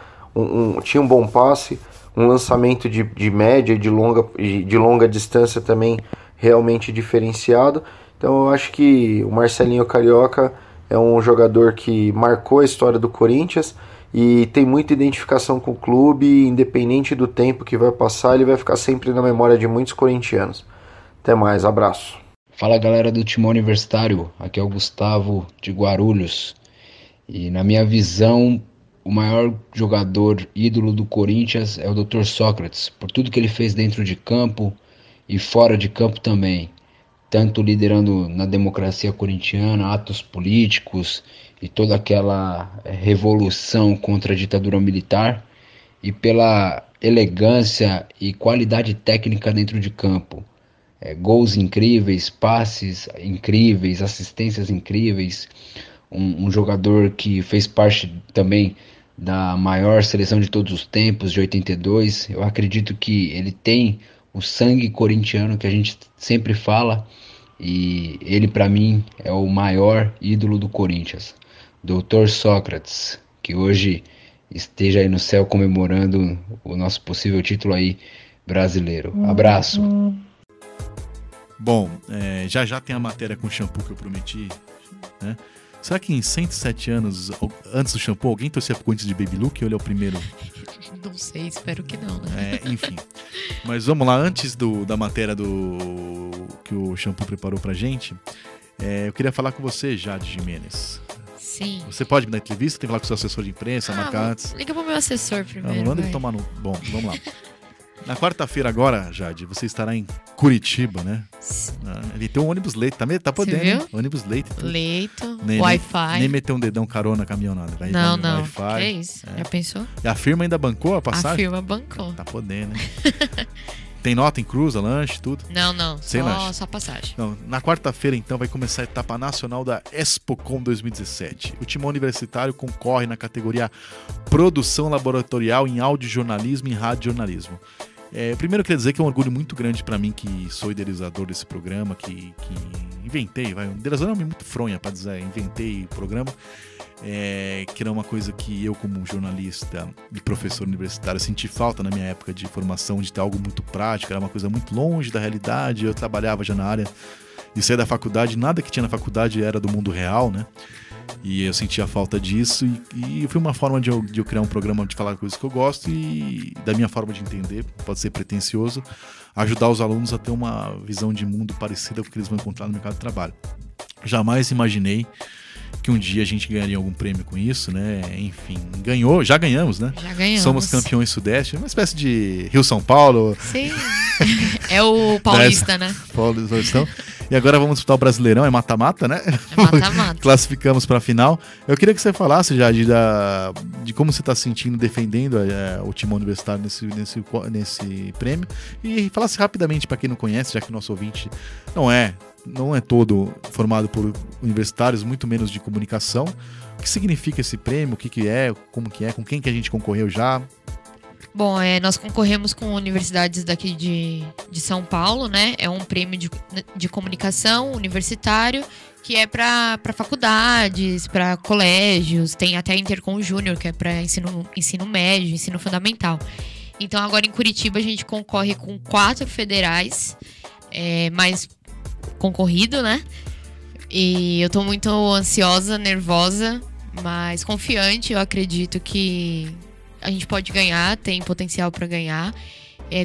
tinha um bom passe, um lançamento de média e de longa distância também realmente diferenciado. Então eu acho que o Marcelinho Carioca é um jogador que marcou a história do Corinthians e tem muita identificação com o clube, independente do tempo que vai passar, ele vai ficar sempre na memória de muitos corintianos. Até mais, abraço. Fala galera do Timão Universitário, aqui é o Gustavo de Guarulhos. E na minha visão, o maior jogador ídolo do Corinthians é o Dr. Sócrates, por tudo que ele fez dentro de campo e fora de campo também, tanto liderando na democracia corintiana, atos políticos e toda aquela revolução contra a ditadura militar, e pela elegância e qualidade técnica dentro de campo. Gols incríveis, passes incríveis, assistências incríveis, um jogador que fez parte também da maior seleção de todos os tempos, de 82. Eu acredito que ele tem o sangue corintiano que a gente sempre fala, e ele para mim é o maior ídolo do Corinthians, Dr. Sócrates, que hoje esteja aí no céu comemorando o nosso possível título aí brasileiro. Abraço. Bom, já tem a matéria com o shampoo que eu prometi, né? Será que em 107 anos, antes do shampoo, alguém torcia pro Corinthians de Baby Luke ou ele é o primeiro? Não sei, espero que não, né? Enfim. Mas vamos lá, antes da matéria que o shampoo preparou pra gente, eu queria falar com você, Jade Jimenez. Sim. Você pode me dar entrevista? Tem que falar com o seu assessor de imprensa, marcar antes? Liga pro meu assessor primeiro. Não manda ele tomar no... Bom, vamos lá. Na quarta-feira agora, Jade, você estará em Curitiba, né? Ele tem um ônibus leito, tá podendo, hein? Ônibus leito. Leito, Wi-Fi. Nem meteu um dedão carona caminhonada. Não. Que é isso? Já pensou? E a firma ainda bancou a passagem? A firma bancou. Tá podendo, hein? Tem nota em cruza, lanche, tudo? Não. Sem lanche. Só passagem. Não, na quarta-feira, então, vai começar a etapa nacional da Expocom 2017. O Timão Universitário concorre na categoria Produção Laboratorial em Audiojornalismo e Radiojornalismo. Primeiro eu queria dizer que é um orgulho muito grande pra mim, que sou idealizador desse um idealizador é um nome muito fronha pra dizer, inventei o programa, que era uma coisa que eu, como jornalista e professor universitário, senti falta na minha época de formação, de ter algo muito prático, era uma coisa muito longe da realidade. Eu trabalhava já na área de sair da faculdade, nada que tinha na faculdade era do mundo real, né? E eu sentia falta disso e foi uma forma de eu criar um programa de falar coisas que eu gosto e da minha forma de entender, pode ser pretensioso, ajudar os alunos a ter uma visão de mundo parecida com o que eles vão encontrar no mercado de trabalho. Jamais imaginei que um dia a gente ganharia algum prêmio com isso, né? Enfim, já ganhamos, né? Já ganhamos. Somos campeões sudeste, uma espécie de Rio-São Paulo. Sim. É o paulista, né? Paulistão. E agora vamos disputar o Brasileirão, é mata-mata, né? É mata-mata. Classificamos para a final. Eu queria que você falasse, Jade, de como você está se sentindo defendendo o Timão Universitário nesse prêmio. E falasse rapidamente para quem não conhece, já que o nosso ouvinte não é todo formado por universitários, muito menos de comunicação. O que significa esse prêmio? O que é? Como que é? Com quem que a gente concorreu já? Bom, nós concorremos com universidades daqui de São Paulo, né? É um prêmio de comunicação universitário que é para faculdades, para colégios, tem até Intercom Júnior, que é para ensino médio, ensino fundamental. Então agora em Curitiba a gente concorre com 4 federais, mais concorrido, né? E eu tô muito ansiosa, nervosa, mas confiante. Eu acredito que a gente pode ganhar, tem potencial para ganhar.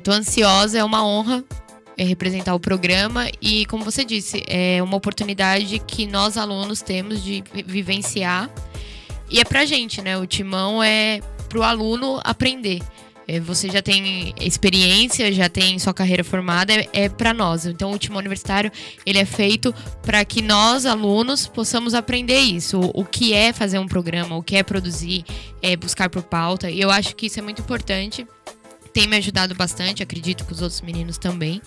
Tô ansiosa, é uma honra representar o programa e, como você disse, é uma oportunidade que nós alunos temos de vivenciar. E é pra gente, né? O Timão é pro aluno aprender. Você já tem experiência, já tem sua carreira formada, é para nós. Então o Timão Universitário, ele é feito para que nós, alunos, possamos aprender isso. O que é fazer um programa, o que é produzir, buscar por pauta. E eu acho que isso é muito importante. Tem me ajudado bastante, acredito que os outros meninos também.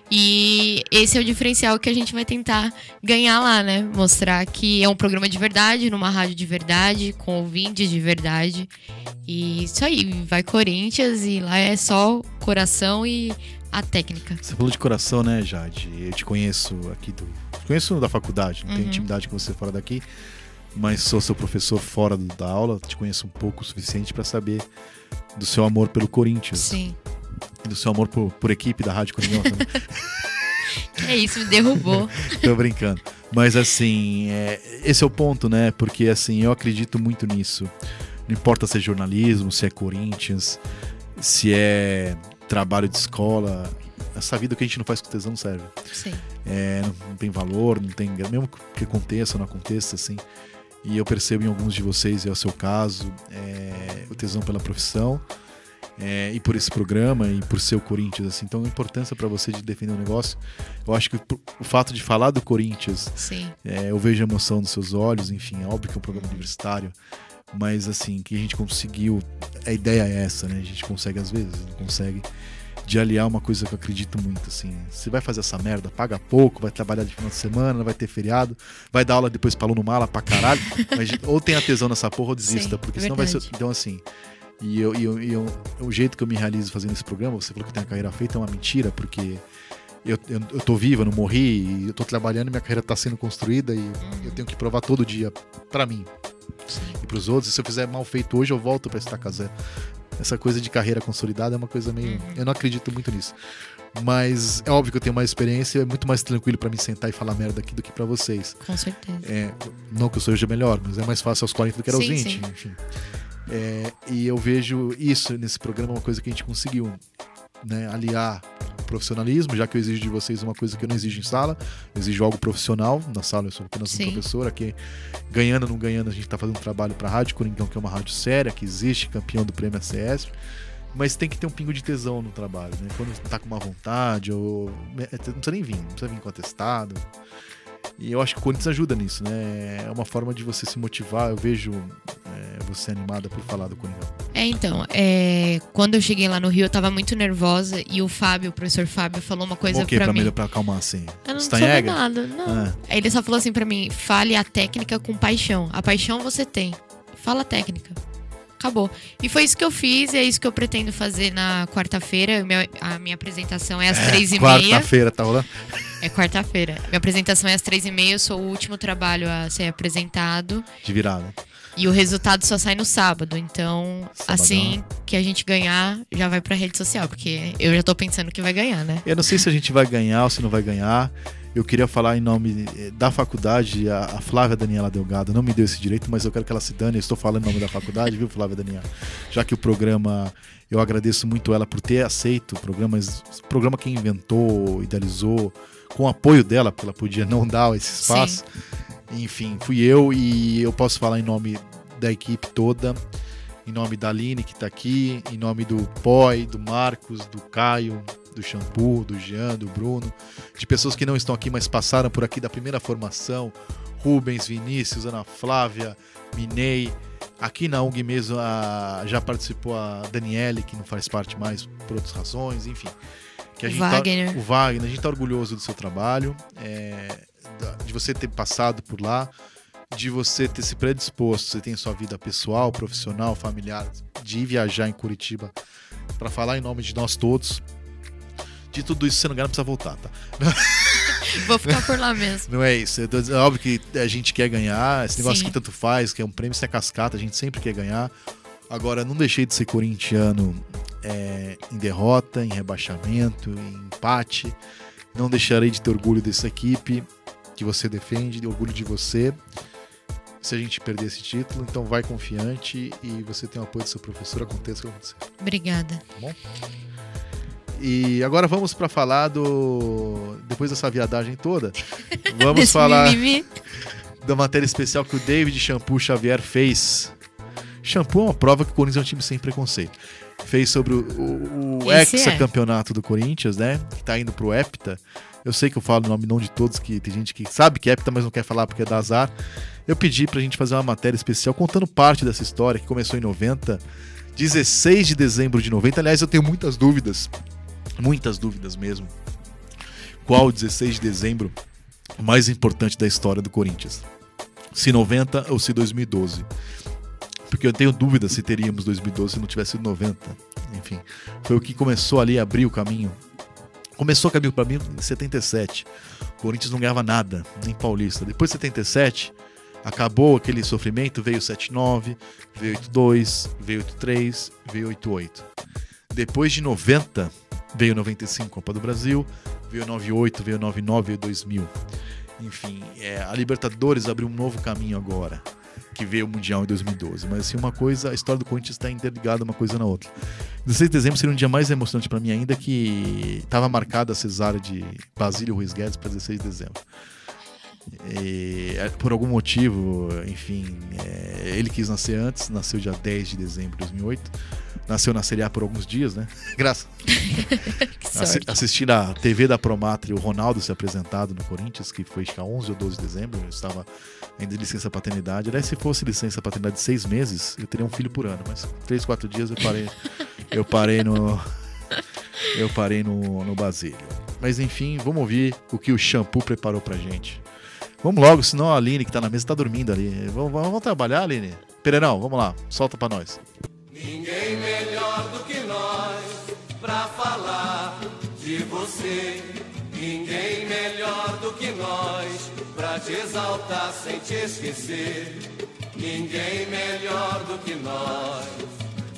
E esse é o diferencial que a gente vai tentar ganhar lá, né? Mostrar que é um programa de verdade, numa rádio de verdade, com ouvintes de verdade. E isso aí, vai Corinthians e lá é só coração e a técnica. Você falou de coração, né, Jade? Eu te conheço aqui conheço da faculdade, não tenho intimidade com você fora daqui, mas sou seu professor fora da aula, te conheço um pouco o suficiente para saber do seu amor pelo Corinthians. Sim. E do seu amor por equipe da Rádio Coringão também. Que é isso, me derrubou. Tô brincando. Mas assim, esse é o ponto, né? Porque assim, eu acredito muito nisso. Não importa se é jornalismo, se é Corinthians, se é trabalho de escola. Essa vida que a gente não faz com tesão não serve. Sim. Não tem valor, não tem. Mesmo que aconteça ou não aconteça, assim. E eu percebo em alguns de vocês, e é o seu caso, o tesão pela profissão. E por esse programa e por ser o Corinthians, assim. Então a importância para você de defender o negócio, eu acho que o fato de falar do Corinthians, eu vejo a emoção nos seus olhos, enfim, é óbvio que é um programa universitário, mas assim, que a gente conseguiu, a ideia é essa, né? A gente consegue às vezes, não consegue, de aliar uma coisa que eu acredito muito, assim. Você vai fazer essa merda, paga pouco, vai trabalhar de final de semana, não vai ter feriado, vai dar aula depois pra aluno mala pra caralho, mas, ou tem a tesão nessa porra ou desista, porque senão vai ser. Então assim, o jeito que eu me realizo fazendo esse programa, você falou que tem a carreira feita, é uma mentira, porque eu tô vivo, eu não morri, eu tô trabalhando, minha carreira tá sendo construída e eu tenho que provar todo dia pra mim e pros outros. E se eu fizer mal feito hoje, eu volto pra estaca zero. Essa coisa de carreira consolidada é uma coisa meio... Eu não acredito muito nisso. Mas é óbvio que eu tenho mais experiência, é muito mais tranquilo pra mim sentar e falar merda aqui do que pra vocês. Com certeza. Não que eu seja melhor, mas é mais fácil aos 40 do que aos 20, enfim. E eu vejo isso nesse programa, uma coisa que a gente conseguiu, né, aliar o profissionalismo, já que eu exijo de vocês uma coisa que eu não exijo em sala, eu exijo algo profissional. Na sala eu sou apenas um professor, aqui ganhando ou não ganhando a gente está fazendo um trabalho para a Rádio Coringão, que é uma rádio séria, que existe, campeão do prêmio ACS, mas tem que ter um pingo de tesão no trabalho, né? Quando você tá com uma vontade, ou não precisa nem vir, não precisa vir com atestado. E eu acho que o Corinthians ajuda nisso, né? É uma forma de você se motivar. Eu vejo você animada por falar do Coringão. Quando eu cheguei lá no Rio, eu tava muito nervosa e o professor Fábio, falou uma coisa pra mim. Pra acalmar assim? Eu não soube nada, não. Aí ele só falou assim pra mim: fale a técnica com paixão. A paixão você tem. Fala a técnica. Acabou. E foi isso que eu fiz e é isso que eu pretendo fazer na quarta-feira. A minha apresentação é às 3h30. Quarta-feira, tá rolando? É quarta-feira. Minha apresentação é às 3h30. Eu sou o último trabalho a ser apresentado. De virada. E o resultado só sai no sábado. Então, assim que a gente ganhar, já vai pra rede social. Porque eu já tô pensando que vai ganhar, né? Eu não sei se a gente vai ganhar ou se não vai ganhar. eu queria falar em nome da faculdade, a Flávia Daniela Delgado não me deu esse direito, mas eu quero que ela se dane, eu estou falando em nome da faculdade, viu, Flávia Daniela? Já que o programa, eu agradeço muito ela por ter aceito o programa que inventou, idealizou, com o apoio dela, porque ela podia não dar esse espaço. Sim. Enfim, fui eu e eu posso falar em nome da equipe toda, em nome da Aline, que está aqui, em nome do Poi, do Marcos, do Caio, do Shampoo, do Jean, do Bruno, de pessoas que não estão aqui, mas passaram por aqui da primeira formação, Rubens, Vinícius, Ana Flávia, Minei, aqui na UNG mesmo já participou a Daniele, que não faz parte mais por outras razões, enfim. Que a gente Wagner. O Wagner, a gente está orgulhoso do seu trabalho, de você ter passado por lá, de você ter se predisposto, você tem sua vida pessoal, profissional, familiar, de ir viajar em Curitiba para falar em nome de nós todos. De tudo isso você não ganha, não precisa voltar, tá? Vou ficar por lá mesmo. Não é isso. É óbvio que a gente quer ganhar. Esse negócio Sim. que tanto faz, que é um prêmio, isso é cascata, a gente sempre quer ganhar. Agora, não deixei de ser corintiano em derrota, em rebaixamento, em empate. Não deixarei de ter orgulho dessa equipe que você defende, de orgulho de você. Se a gente perder esse título, então vai confiante e você tem o apoio do seu professor, aconteça o que acontecer. Obrigada. Tá bom? E agora vamos para falar depois dessa viadagem toda, vamos falar da matéria especial que o David Shampoo Xavier fez. Shampoo é uma prova que o Corinthians é um time sem preconceito. Fez sobre o hexacampeonato do Corinthians, né? Que tá indo pro hepta. Eu sei que eu falo o nome não de todos, que tem gente que sabe que é hepta, mas não quer falar porque é da azar. Eu pedi pra gente fazer uma matéria especial contando parte dessa história que começou em 90, 16 de dezembro de 90. Aliás, eu tenho muitas dúvidas mesmo. Qual 16 de dezembro mais importante da história do Corinthians? Se 90 ou se 2012? Porque eu tenho dúvida se teríamos 2012 se não tivesse sido 90. Enfim, foi o que começou ali a abrir o caminho. Começou o caminho para mim em 77. O Corinthians não ganhava nada, nem paulista. Depois de 77, acabou aquele sofrimento, veio 79, veio 82, veio 83, veio 88. Depois de 90, veio 95 Copa do Brasil, veio 98, veio 99, veio 2000. Enfim, a Libertadores abriu um novo caminho agora, que veio o Mundial em 2012. Mas assim, uma coisa, a história do Corinthians está interligada uma coisa na outra. 16 de dezembro seria um dia mais emocionante para mim ainda, que estava marcada a cesárea de Basílio Ruiz Guedes para 16 de dezembro. E, por algum motivo, enfim, ele quis nascer antes, nasceu dia 10 de dezembro de 2008. Nasceu na Série A por alguns dias, né? Graças. Assisti na TV da Promatre o Ronaldo ser apresentado no Corinthians, que foi 11 ou 12 de dezembro. Eu estava ainda de licença paternidade. Aliás, se fosse licença paternidade de 6 meses, eu teria um filho por ano. Mas 3, 4 dias eu parei no Basílio. Mas enfim, vamos ouvir o que o Shampoo preparou pra gente. Vamos logo, senão a Aline que tá na mesa tá dormindo ali. Vamos trabalhar, Aline? Pereirão, vamos lá, solta pra nós. Ninguém melhor do que nós pra falar de você. Ninguém melhor do que nós pra te exaltar sem te esquecer. Ninguém melhor do que nós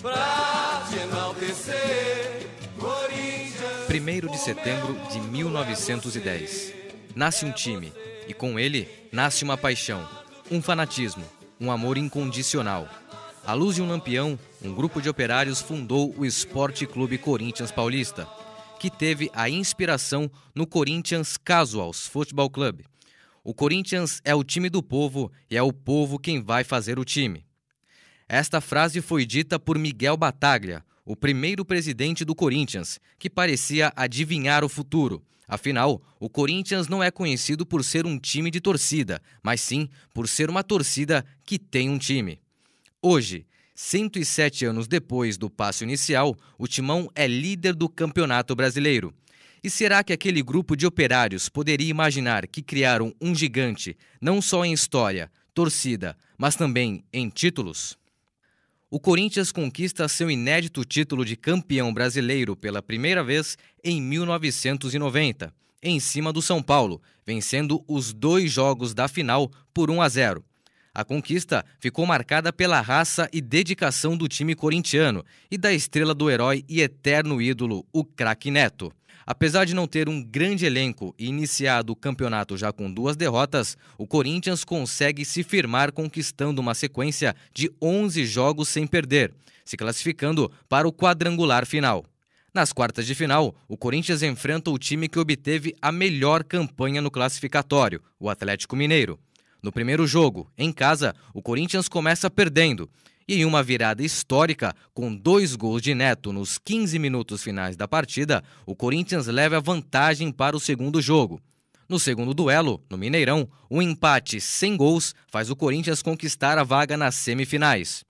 pra te enaltecer. Corinthians. 1º de setembro de 1910. Nasce um time e com ele nasce uma paixão, um fanatismo, um amor incondicional. À luz de um lampião, um grupo de operários fundou o Esporte Clube Corinthians Paulista, que teve a inspiração no Corinthians Casuals Futebol Club. O Corinthians é o time do povo e é o povo quem vai fazer o time. Esta frase foi dita por Miguel Bataglia, o primeiro presidente do Corinthians, que parecia adivinhar o futuro. Afinal, o Corinthians não é conhecido por ser um time de torcida, mas sim por ser uma torcida que tem um time. Hoje, 107 anos depois do passo inicial, o Timão é líder do Campeonato Brasileiro. E será que aquele grupo de operários poderia imaginar que criaram um gigante, não só em história, torcida, mas também em títulos? O Corinthians conquista seu inédito título de campeão brasileiro pela primeira vez em 1990, em cima do São Paulo, vencendo os 2 jogos da final por 1-0. A conquista ficou marcada pela raça e dedicação do time corintiano e da estrela do herói e eterno ídolo, o craque Neto. Apesar de não ter um grande elenco e iniciado o campeonato já com 2 derrotas, o Corinthians consegue se firmar conquistando uma sequência de 11 jogos sem perder, se classificando para o quadrangular final. Nas quartas de final, o Corinthians enfrenta o time que obteve a melhor campanha no classificatório, o Atlético Mineiro. No primeiro jogo, em casa, o Corinthians começa perdendo. E em uma virada histórica, com 2 gols de Neto nos 15 minutos finais da partida, o Corinthians leva a vantagem para o segundo jogo. No segundo duelo, no Mineirão, um empate sem gols faz o Corinthians conquistar a vaga nas semifinais.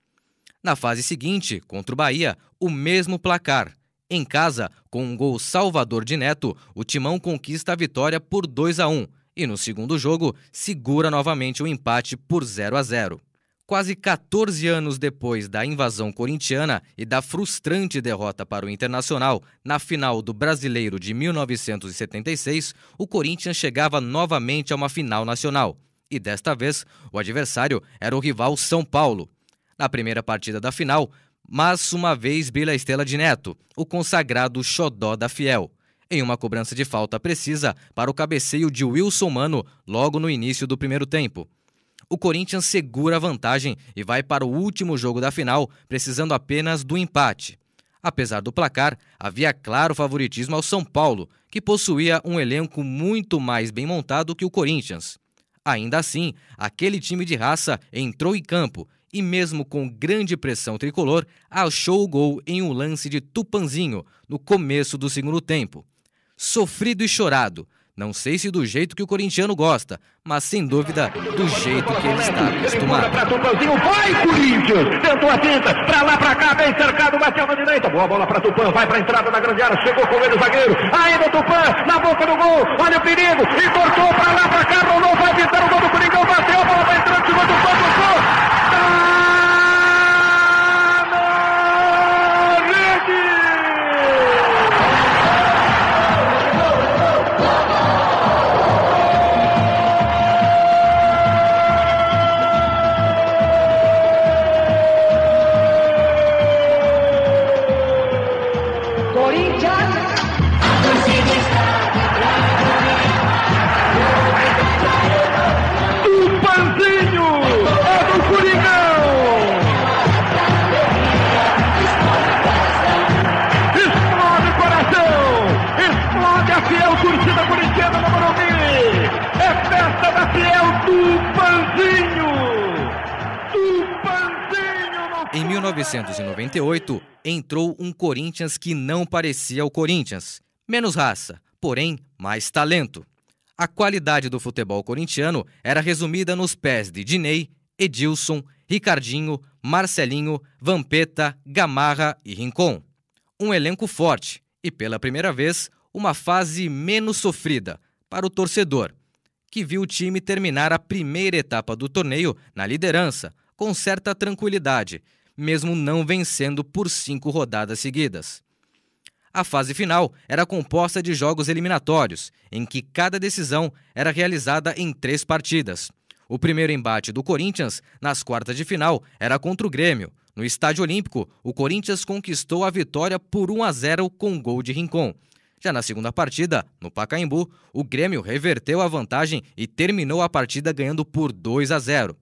Na fase seguinte, contra o Bahia, o mesmo placar. Em casa, com um gol salvador de Neto, o Timão conquista a vitória por 2-1 e no segundo jogo segura novamente o empate por 0-0. Quase 14 anos depois da invasão corintiana e da frustrante derrota para o Internacional na final do Brasileiro de 1976, o Corinthians chegava novamente a uma final nacional. E desta vez, o adversário era o rival São Paulo. Na primeira partida da final, mais uma vez brilha a estrela de Neto, o consagrado xodó da Fiel, em uma cobrança de falta precisa para o cabeceio de Wilson Mano logo no início do primeiro tempo. O Corinthians segura a vantagem e vai para o último jogo da final, precisando apenas do empate. Apesar do placar, havia claro favoritismo ao São Paulo, que possuía um elenco muito mais bem montado que o Corinthians. Ainda assim, aquele time de raça entrou em campo e, mesmo com grande pressão tricolor, achou o gol em um lance de Tupanzinho, no começo do segundo tempo. Sofrido e chorado, não sei se do jeito que o corintiano gosta, mas sem dúvida do jeito que ele está acostumado. Vai, Corinthians! Tentou a finta, pra lá, pra cá, bem cercado, bateu na direita. Boa bola pra Tupã, vai pra entrada da grande área, chegou com ele o zagueiro. Ainda o Tupã, na boca do gol, olha o perigo, e cortou pra lá, pra cá, rolou, vai pintar o gol do Coringão, bateu, a bola vai entrando, chegou o Tupã, tocou. Em 1998, entrou um Corinthians que não parecia o Corinthians. Menos raça, porém mais talento. A qualidade do futebol corintiano era resumida nos pés de Diney, Edilson, Ricardinho, Marcelinho, Vampeta, Gamarra e Rincon. Um elenco forte e, pela primeira vez, uma fase menos sofrida para o torcedor, que viu o time terminar a primeira etapa do torneio na liderança, com certa tranquilidade, mesmo não vencendo por 5 rodadas seguidas. A fase final era composta de jogos eliminatórios, em que cada decisão era realizada em 3 partidas. O primeiro embate do Corinthians, nas quartas de final, era contra o Grêmio. No Estádio Olímpico, o Corinthians conquistou a vitória por 1-0 com gol de Rincon. Já na segunda partida, no Pacaembu, o Grêmio reverteu a vantagem e terminou a partida ganhando por 2-0.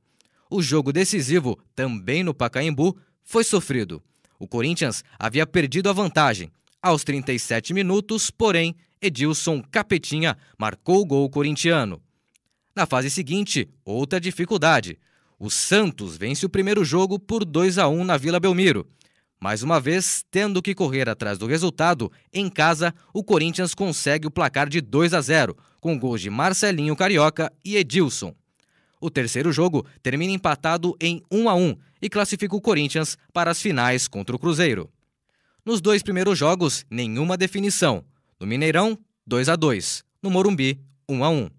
O jogo decisivo, também no Pacaembu, foi sofrido. O Corinthians havia perdido a vantagem. Aos 37 minutos, porém, Edilson Capetinha marcou o gol corintiano. Na fase seguinte, outra dificuldade. O Santos vence o primeiro jogo por 2-1 na Vila Belmiro. Mais uma vez, tendo que correr atrás do resultado, em casa, o Corinthians consegue o placar de 2-0, com gols de Marcelinho Carioca e Edilson. O terceiro jogo termina empatado em 1-1 e classifica o Corinthians para as finais contra o Cruzeiro. Nos 2 primeiros jogos, nenhuma definição. No Mineirão, 2-2. No Morumbi, 1-1.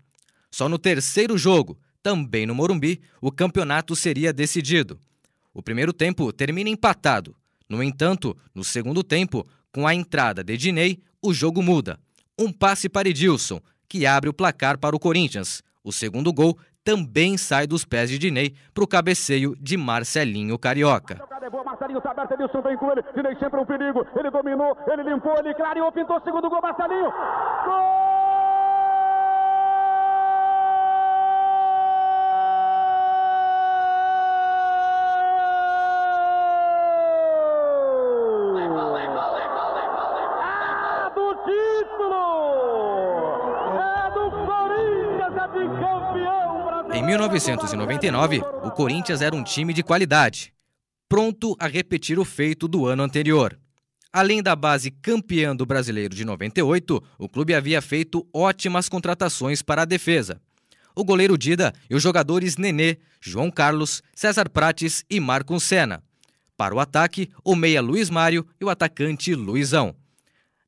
Só no terceiro jogo, também no Morumbi, o campeonato seria decidido. O primeiro tempo termina empatado. No entanto, no segundo tempo, com a entrada de Diney, o jogo muda. Um passe para Edilson, que abre o placar para o Corinthians. O segundo gol também sai dos pés de Diney para o cabeceio de Marcelinho Carioca. Marcelinho tá aberto, Edilson vem com ele, Diney sempre um perigo, ele dominou, ele limpou, ele clareou, pintou, segundo gol, Marcelinho, gol! Em 1999, o Corinthians era um time de qualidade, pronto a repetir o feito do ano anterior. Além da base campeã do Brasileiro de 98, o clube havia feito ótimas contratações para a defesa. O goleiro Dida e os jogadores Nenê, João Carlos, César Prates e Marcos Senna. Para o ataque, o meia Luiz Mário e o atacante Luizão.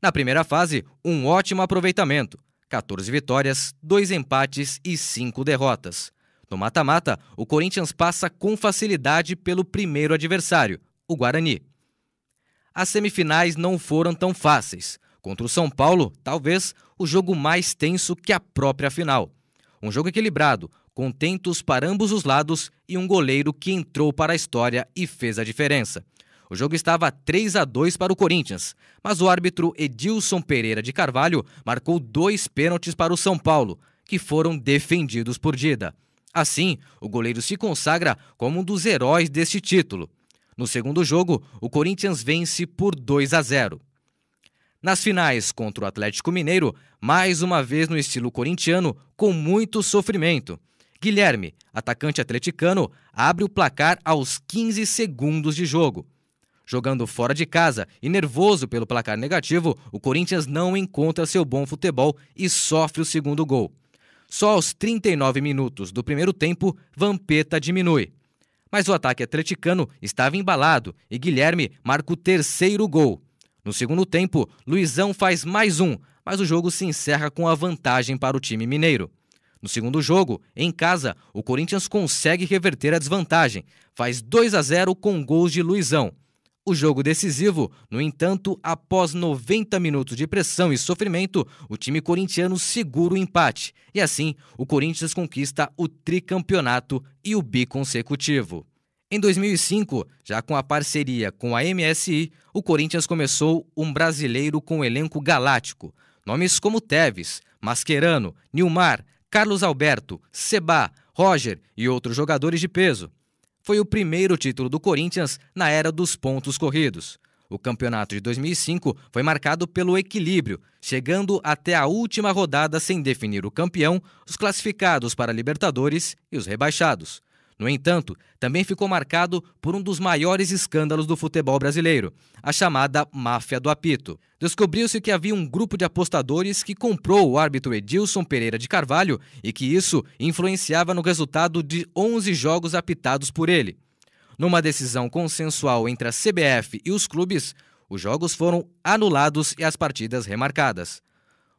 Na primeira fase, um ótimo aproveitamento. 14 vitórias, 2 empates e 5 derrotas. No mata-mata, o Corinthians passa com facilidade pelo primeiro adversário, o Guarani. As semifinais não foram tão fáceis. Contra o São Paulo, talvez o jogo mais tenso que a própria final. Um jogo equilibrado, com tentos para ambos os lados e um goleiro que entrou para a história e fez a diferença. O jogo estava 3-2 para o Corinthians, mas o árbitro Edilson Pereira de Carvalho marcou 2 pênaltis para o São Paulo, que foram defendidos por Dida. Assim, o goleiro se consagra como um dos heróis deste título. No segundo jogo, o Corinthians vence por 2-0. Nas finais contra o Atlético Mineiro, mais uma vez no estilo corintiano, com muito sofrimento. Guilherme, atacante atleticano, abre o placar aos 15 segundos de jogo. Jogando fora de casa e nervoso pelo placar negativo, o Corinthians não encontra seu bom futebol e sofre o segundo gol. Só aos 39 minutos do primeiro tempo, Vampeta diminui. Mas o ataque atleticano estava embalado e Guilherme marca o terceiro gol. No segundo tempo, Luizão faz mais um, mas o jogo se encerra com a vantagem para o time mineiro. No segundo jogo, em casa, o Corinthians consegue reverter a desvantagem, faz 2-0 com gols de Luizão. O jogo decisivo, no entanto, após 90 minutos de pressão e sofrimento, o time corintiano segura o empate e assim o Corinthians conquista o tricampeonato e o biconsecutivo. Em 2005, já com a parceria com a MSI, o Corinthians começou um brasileiro com elenco galáctico. Nomes como Tevez, Mascherano, Nilmar, Carlos Alberto, Sebá, Roger e outros jogadores de peso. Foi o primeiro título do Corinthians na era dos pontos corridos. O campeonato de 2005 foi marcado pelo equilíbrio, chegando até a última rodada sem definir o campeão, os classificados para a Libertadores e os rebaixados. No entanto, também ficou marcado por um dos maiores escândalos do futebol brasileiro, a chamada máfia do apito. Descobriu-se que havia um grupo de apostadores que comprou o árbitro Edilson Pereira de Carvalho e que isso influenciava no resultado de 11 jogos apitados por ele. Numa decisão consensual entre a CBF e os clubes, os jogos foram anulados e as partidas remarcadas.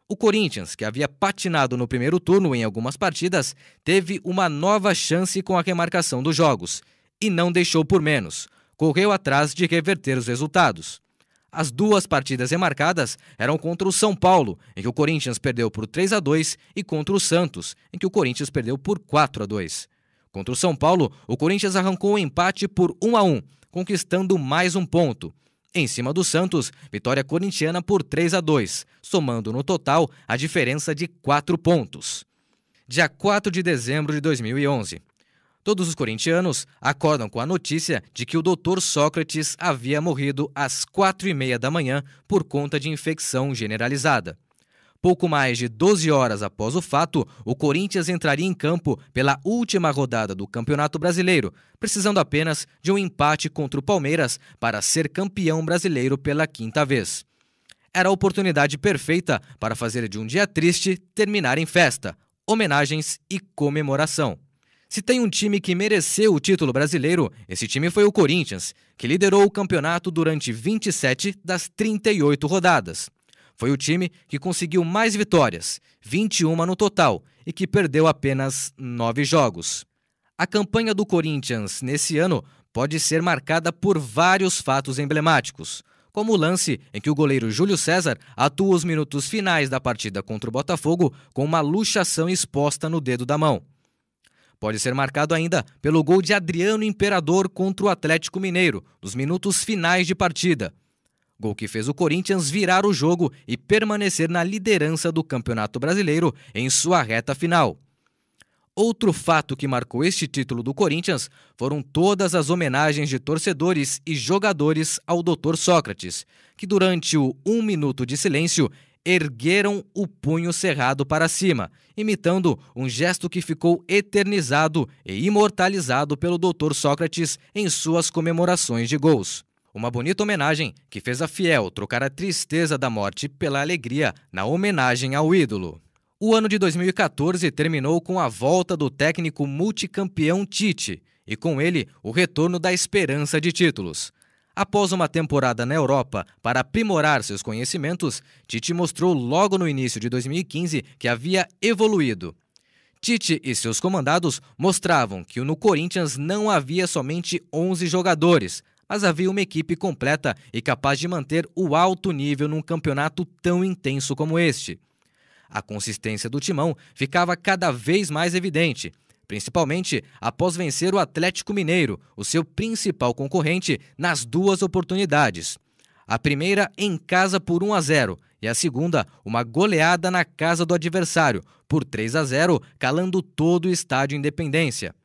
O Corinthians, que havia patinado no primeiro turno em algumas partidas, teve uma nova chance com a remarcação dos jogos e não deixou por menos. Correu atrás de reverter os resultados. As 2 partidas remarcadas eram contra o São Paulo, em que o Corinthians perdeu por 3-2, e contra o Santos, em que o Corinthians perdeu por 4-2. Contra o São Paulo, o Corinthians arrancou um empate por 1-1, conquistando mais um ponto. Em cima do Santos, vitória corintiana por 3-2, somando no total a diferença de 4 pontos. Dia 4 de dezembro de 2011. Todos os corintianos acordam com a notícia de que o Dr. Sócrates havia morrido às 4h30 da manhã por conta de infecção generalizada. Pouco mais de 12 horas após o fato, o Corinthians entraria em campo pela última rodada do Campeonato Brasileiro, precisando apenas de um empate contra o Palmeiras para ser campeão brasileiro pela 5ª vez. Era a oportunidade perfeita para fazer de um dia triste terminar em festa, homenagens e comemoração. Se tem um time que mereceu o título brasileiro, esse time foi o Corinthians, que liderou o campeonato durante 27 das 38 rodadas. Foi o time que conseguiu mais vitórias, 21 no total, e que perdeu apenas 9 jogos. A campanha do Corinthians nesse ano pode ser marcada por vários fatos emblemáticos, como o lance em que o goleiro Júlio César atua os minutos finais da partida contra o Botafogo com uma luxação exposta no dedo da mão. pode ser marcado ainda pelo gol de Adriano Imperador contra o Atlético Mineiro, nos minutos finais de partida. Gol que fez o Corinthians virar o jogo e permanecer na liderança do Campeonato Brasileiro em sua reta final. Outro fato que marcou este título do Corinthians foram todas as homenagens de torcedores e jogadores ao Dr. Sócrates, que durante o 1 minuto de silêncio ergueram o punho cerrado para cima, imitando um gesto que ficou eternizado e imortalizado pelo Dr. Sócrates em suas comemorações de gols. Uma bonita homenagem que fez a Fiel trocar a tristeza da morte pela alegria na homenagem ao ídolo. O ano de 2014 terminou com a volta do técnico multicampeão Tite e com ele o retorno da esperança de títulos. Após uma temporada na Europa para aprimorar seus conhecimentos, Tite mostrou logo no início de 2015 que havia evoluído. Tite e seus comandados mostravam que no Corinthians não havia somente 11 jogadores, mas havia uma equipe completa e capaz de manter o alto nível num campeonato tão intenso como este. A consistência do timão ficava cada vez mais evidente, principalmente após vencer o Atlético Mineiro, o seu principal concorrente, nas duas oportunidades. A primeira em casa por 1-0 e a segunda uma goleada na casa do adversário por 3-0, calando todo o estádio Independência.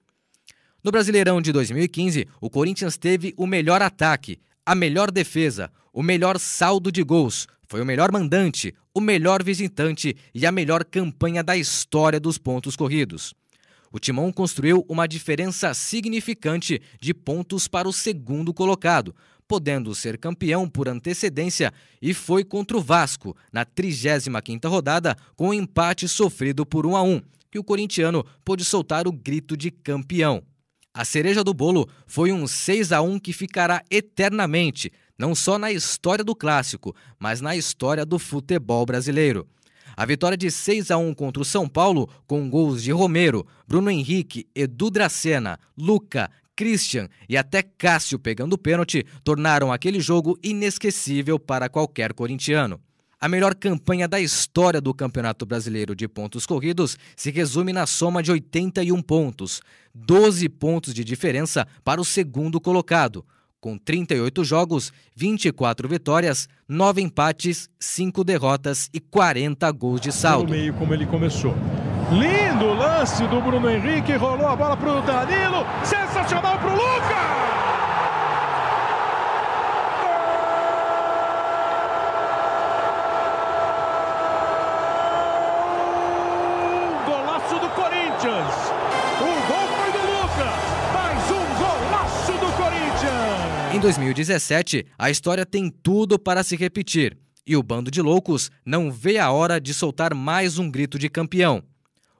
No Brasileirão de 2015, o Corinthians teve o melhor ataque, a melhor defesa, o melhor saldo de gols, foi o melhor mandante, o melhor visitante e a melhor campanha da história dos pontos corridos. O Timão construiu uma diferença significante de pontos para o segundo colocado, podendo ser campeão por antecedência, e foi contra o Vasco, na 35ª rodada, com um empate sofrido por 1-1, que o corintiano pôde soltar o grito de campeão. A cereja do bolo foi um 6-1 que ficará eternamente, não só na história do clássico, mas na história do futebol brasileiro. A vitória de 6-1 contra o São Paulo, com gols de Romero, Bruno Henrique, Edu Dracena, Luca, Christian e até Cássio pegando pênalti, tornaram aquele jogo inesquecível para qualquer corintiano. A melhor campanha da história do Campeonato Brasileiro de pontos corridos se resume na soma de 81 pontos, 12 pontos de diferença para o segundo colocado, com 38 jogos, 24 vitórias, 9 empates, 5 derrotas e 40 gols de saldo. No meio como ele começou. Lindo lance do Bruno Henrique, rolou a bola para o Danilo, sensacional para o Lucas! Em 2017, a história tem tudo para se repetir e o bando de loucos não vê a hora de soltar mais um grito de campeão.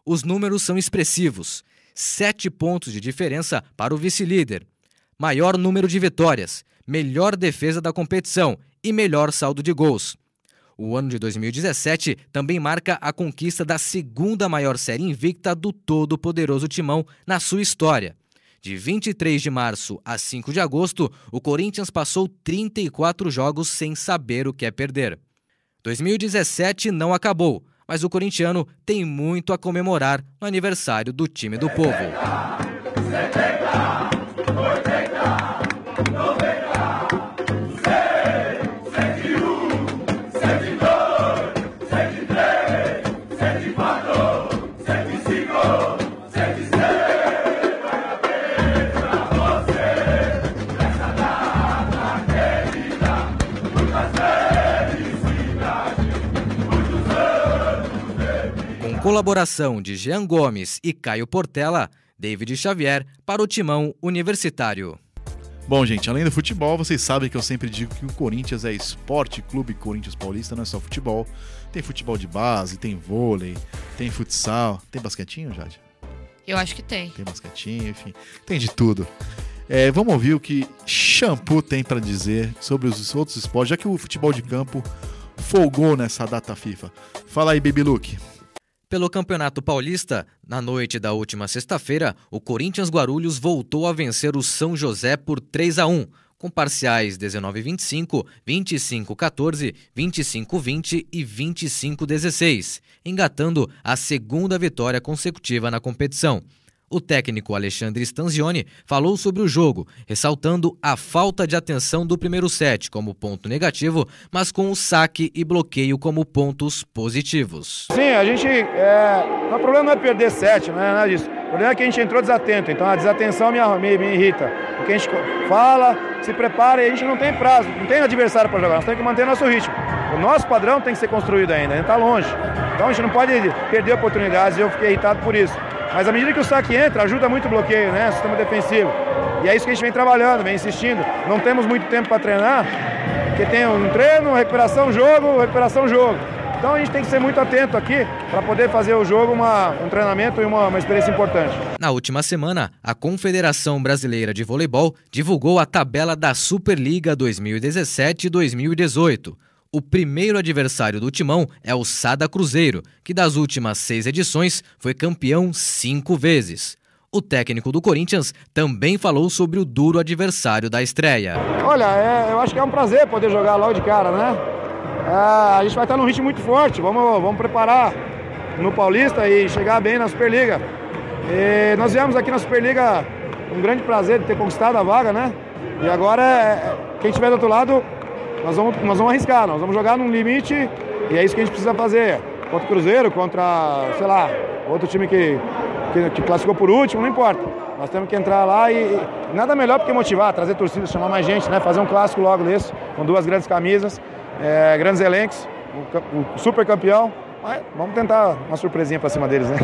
Os números são expressivos: 7 pontos de diferença para o vice-líder, maior número de vitórias, melhor defesa da competição e melhor saldo de gols. O ano de 2017 também marca a conquista da segunda maior série invicta do todo-poderoso Timão na sua história. De 23 de março a 5 de agosto, o Corinthians passou 34 jogos sem saber o que é perder. 2017 não acabou, mas o corintiano tem muito a comemorar no aniversário do time do povo. 70, 80, 90, 71, 72, 73, 74, 75, 76. Colaboração de Jean Gomes e Caio Portela, David Xavier para o Timão Universitário. Bom, gente, além do futebol, vocês sabem que eu sempre digo que o Corinthians é Esporte Clube Corinthians Paulista, não é só futebol. Tem futebol de base, tem vôlei, tem futsal. Tem basquetinho, Jade? Eu acho que tem. Tem basquetinho, enfim, tem de tudo. Vamos ouvir o que Shampoo tem para dizer sobre os outros esportes, já que o futebol de campo folgou nessa data FIFA. Fala aí, Baby Luke. Pelo Campeonato Paulista, na noite da última sexta-feira, o Corinthians Guarulhos voltou a vencer o São José por 3-1, com parciais 19-25, 25-14, 25-20 e 25-16, engatando a segunda vitória consecutiva na competição. O técnico Alexandre Stanzioni falou sobre o jogo, ressaltando a falta de atenção do primeiro set como ponto negativo, mas com o saque e bloqueio como pontos positivos. Sim, a gente... O problema não é perder set, não é nada disso. O problema é que a gente entrou desatento, então a desatenção me irrita. Porque a gente fala, se prepara e a gente não tem prazo, não tem adversário para jogar, nós temos que manter nosso ritmo. O nosso padrão tem que ser construído ainda, a gente está longe. Então a gente não pode perder oportunidades e eu fiquei irritado por isso. Mas à medida que o saque entra, ajuda muito o bloqueio, né? O sistema defensivo. E é isso que a gente vem trabalhando, vem insistindo. Não temos muito tempo para treinar, porque tem um treino, recuperação, jogo. Então a gente tem que ser muito atento aqui para poder fazer o jogo um treinamento e uma experiência importante. Na última semana, a Confederação Brasileira de Voleibol divulgou a tabela da Superliga 2017-2018. O primeiro adversário do Timão é o Sada Cruzeiro, que das últimas 6 edições foi campeão 5 vezes. O técnico do Corinthians também falou sobre o duro adversário da estreia. Olha, eu acho que é um prazer poder jogar logo de cara, né? A gente vai estar num ritmo muito forte, vamos preparar no Paulista e chegar bem na Superliga. E nós viemos aqui na Superliga com um grande prazer de ter conquistado a vaga, né? E agora, quem estiver do outro lado... Nós vamos arriscar, nós vamos jogar num limite e é isso que a gente precisa fazer. Contra o Cruzeiro, contra, sei lá, outro time que classificou por último, não importa. Nós temos que entrar lá e nada melhor do que motivar, trazer torcida, chamar mais gente, né? Fazer um clássico logo desse, com 2 grandes camisas, grandes elencos, o super campeão. Mas vamos tentar uma surpresinha pra cima deles, né?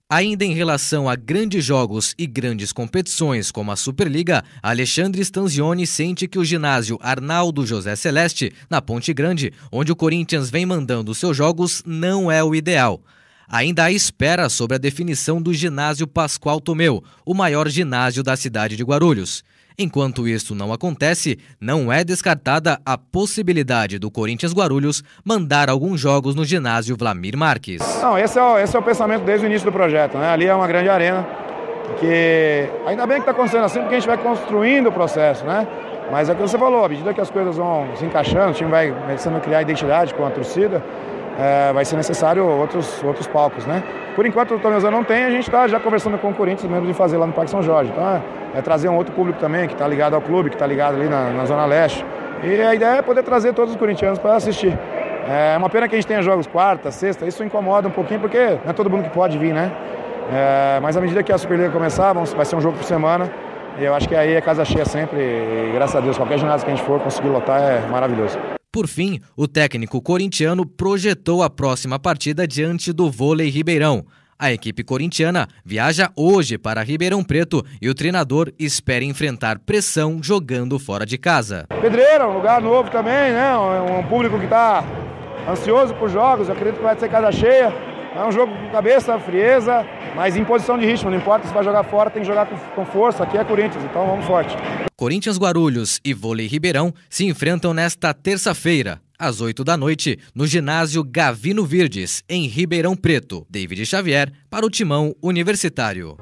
Ainda em relação a grandes jogos e grandes competições como a Superliga, Alexandre Stanzioni sente que o ginásio Arnaldo José Celeste, na Ponte Grande, onde o Corinthians vem mandando seus jogos, não é o ideal. Ainda há espera sobre a definição do ginásio Pascoal Tomeu, o maior ginásio da cidade de Guarulhos. Enquanto isso não acontece, não é descartada a possibilidade do Corinthians Guarulhos mandar alguns jogos no ginásio Vlamir Marques. Não, esse é o pensamento desde o início do projeto, né? Ali é uma grande arena, que ainda bem que está acontecendo assim, porque a gente vai construindo o processo, né? Mas é o que você falou, à medida que as coisas vão se encaixando, o time vai começando a criar identidade com a torcida, vai ser necessário outros palcos, né? Por enquanto o Tomezão não tem, a gente está já conversando com o Corinthians mesmo de fazer lá no Parque São Jorge. Então é trazer um outro público também, que está ligado ao clube, que está ligado ali na Zona Leste. E a ideia é poder trazer todos os corintianos para assistir. É uma pena que a gente tenha jogos quarta, sexta, isso incomoda um pouquinho, porque não é todo mundo que pode vir, né? Mas à medida que a Superliga começar, vai ser um jogo por semana. E eu acho que aí é casa cheia sempre. E graças a Deus, qualquer ginásio que a gente for conseguir lotar é maravilhoso. Por fim, o técnico corintiano projetou a próxima partida diante do Vôlei Ribeirão. A equipe corintiana viaja hoje para Ribeirão Preto e o treinador espera enfrentar pressão jogando fora de casa. Pedreira, um lugar novo também, né? Um público que está ansioso por jogos, eu acredito que vai ser casa cheia. É um jogo com cabeça, frieza, mas em posição de ritmo, não importa se vai jogar fora, tem que jogar com força, aqui é Corinthians, então vamos forte. Corinthians Guarulhos e Vôlei Ribeirão se enfrentam nesta terça-feira, às 8 da noite, no ginásio Gavino Virdes, em Ribeirão Preto. David Xavier, para o Timão Universitário.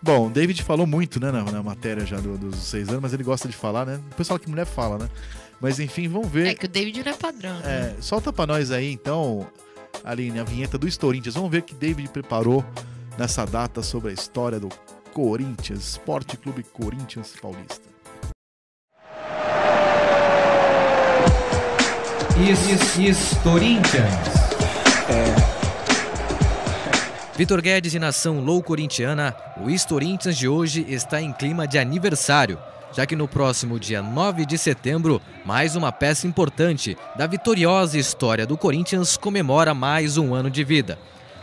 Bom, o David falou muito, né, na matéria já dos 6 anos, mas ele gosta de falar, né? O pessoal que mulher fala, né? Mas enfim, vamos ver. É que o David não é padrão, né? Solta pra nós aí, então, Aline, a vinheta do Corinthians. Vamos ver o que David preparou nessa data sobre a história do Corinthians, Esporte Clube Corinthians Paulista. Corinthians. Vitor Guedes e nação loucorintiana, o Corinthians de hoje está em clima de aniversário, já que no próximo dia 9 de setembro, mais uma peça importante da vitoriosa história do Corinthians comemora mais um ano de vida.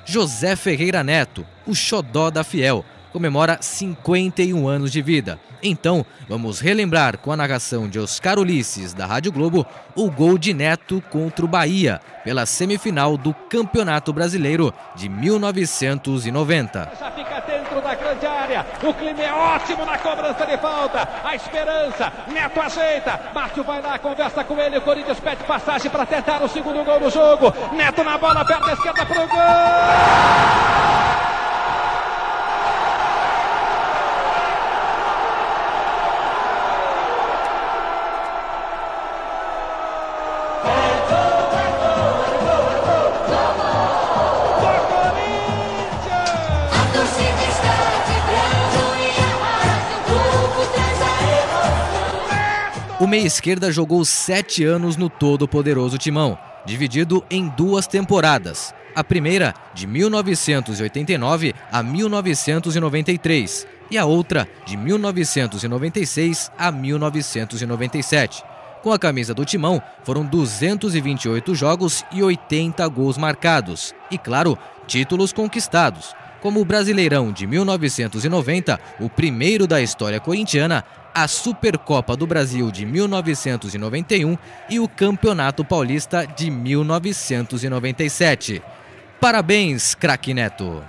José Ferreira Neto, o xodó da Fiel, comemora 51 anos de vida. Então, vamos relembrar com a narração de Oscar Ulisses, da Rádio Globo, o gol de Neto contra o Bahia, pela semifinal do Campeonato Brasileiro de 1990. Já fica dentro da grande área, o clima é ótimo na cobrança de falta, a esperança, Neto ajeita, Márcio vai lá, conversa com ele, o Corinthians pede passagem para tentar o segundo gol do jogo, Neto na bola, perna esquerda pro gol! O meia-esquerda jogou 7 anos no todo-poderoso Timão, dividido em 2 temporadas. A primeira, de 1989 a 1993, e a outra, de 1996 a 1997. Com a camisa do Timão, foram 228 jogos e 80 gols marcados. E, claro, títulos conquistados, como o Brasileirão de 1990, o primeiro da história corintiana, a Supercopa do Brasil de 1991 e o Campeonato Paulista de 1997. Parabéns, craque Neto!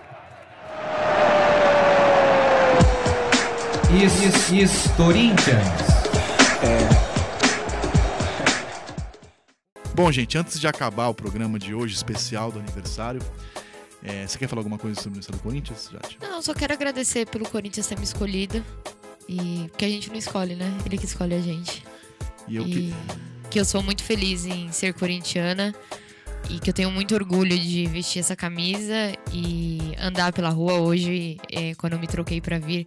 Corinthians. Bom, gente, antes de acabar o programa de hoje, especial do aniversário, você quer falar alguma coisa sobre o aniversário do Corinthians, Jade? Não, só quero agradecer pelo Corinthians ter me escolhido. E porque a gente não escolhe, né? Ele que escolhe a gente. Que eu sou muito feliz em ser corintiana. E que eu tenho muito orgulho de vestir essa camisa e andar pela rua hoje, quando eu me troquei pra vir.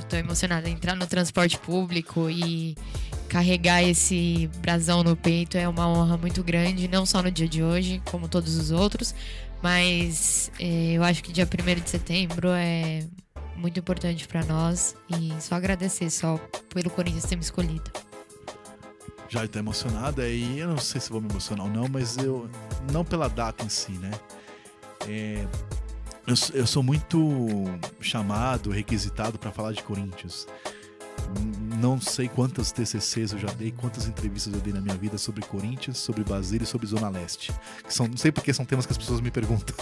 Tô emocionada. Entrar no transporte público e carregar esse brasão no peito é uma honra muito grande, não só no dia de hoje, como todos os outros, mas eu acho que dia 1º de setembro é muito importante pra nós e só agradecer só pelo Corinthians ter me escolhido. Já tá emocionada e eu não sei se vou me emocionar ou não, mas eu não pela data em si, né? Eu sou muito chamado, requisitado para falar de Corinthians. Não sei quantas TCCs eu já dei, quantas entrevistas eu dei na minha vida sobre Corinthians, sobre Basílio e sobre Zona Leste. Não sei porque são temas que as pessoas me perguntam.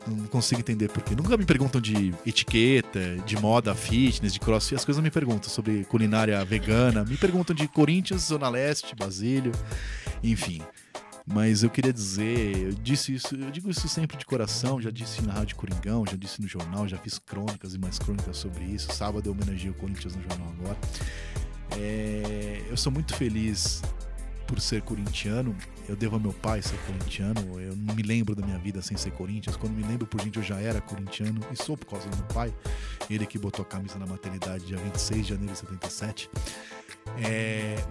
Não consigo entender por quê. Nunca me perguntam de etiqueta, de moda, fitness, de crossfit. As coisas me perguntam sobre culinária vegana. Me perguntam de Corinthians, Zona Leste, Basílio, enfim. Mas eu queria dizer, eu digo isso sempre de coração, já disse na Rádio Coringão, já disse no jornal, já fiz crônicas e mais crônicas sobre isso. Sábado eu homenageei o Corinthians no jornal agora. Eu sou muito feliz por ser corintiano. Eu devo ao meu pai ser corintiano. Eu não me lembro da minha vida sem ser Corinthians. Quando me lembro por gente, eu já era corintiano e sou por causa do meu pai. Ele que botou a camisa na maternidade dia 26 de janeiro de 77.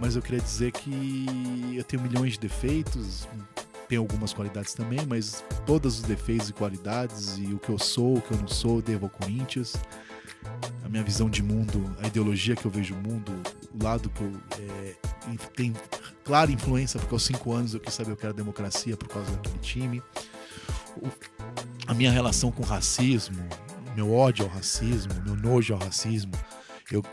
Mas eu queria dizer que eu tenho milhões de defeitos, tenho algumas qualidades também, mas todos os defeitos e qualidades e o que eu sou, o que eu não sou, eu devo ao Corinthians. A minha visão de mundo, a ideologia que eu vejo o mundo, o lado que eu tem clara influência, porque aos 5 anos eu quis saber o que era democracia por causa daquele time. A minha relação com o racismo, meu ódio ao racismo, meu nojo ao racismo, eu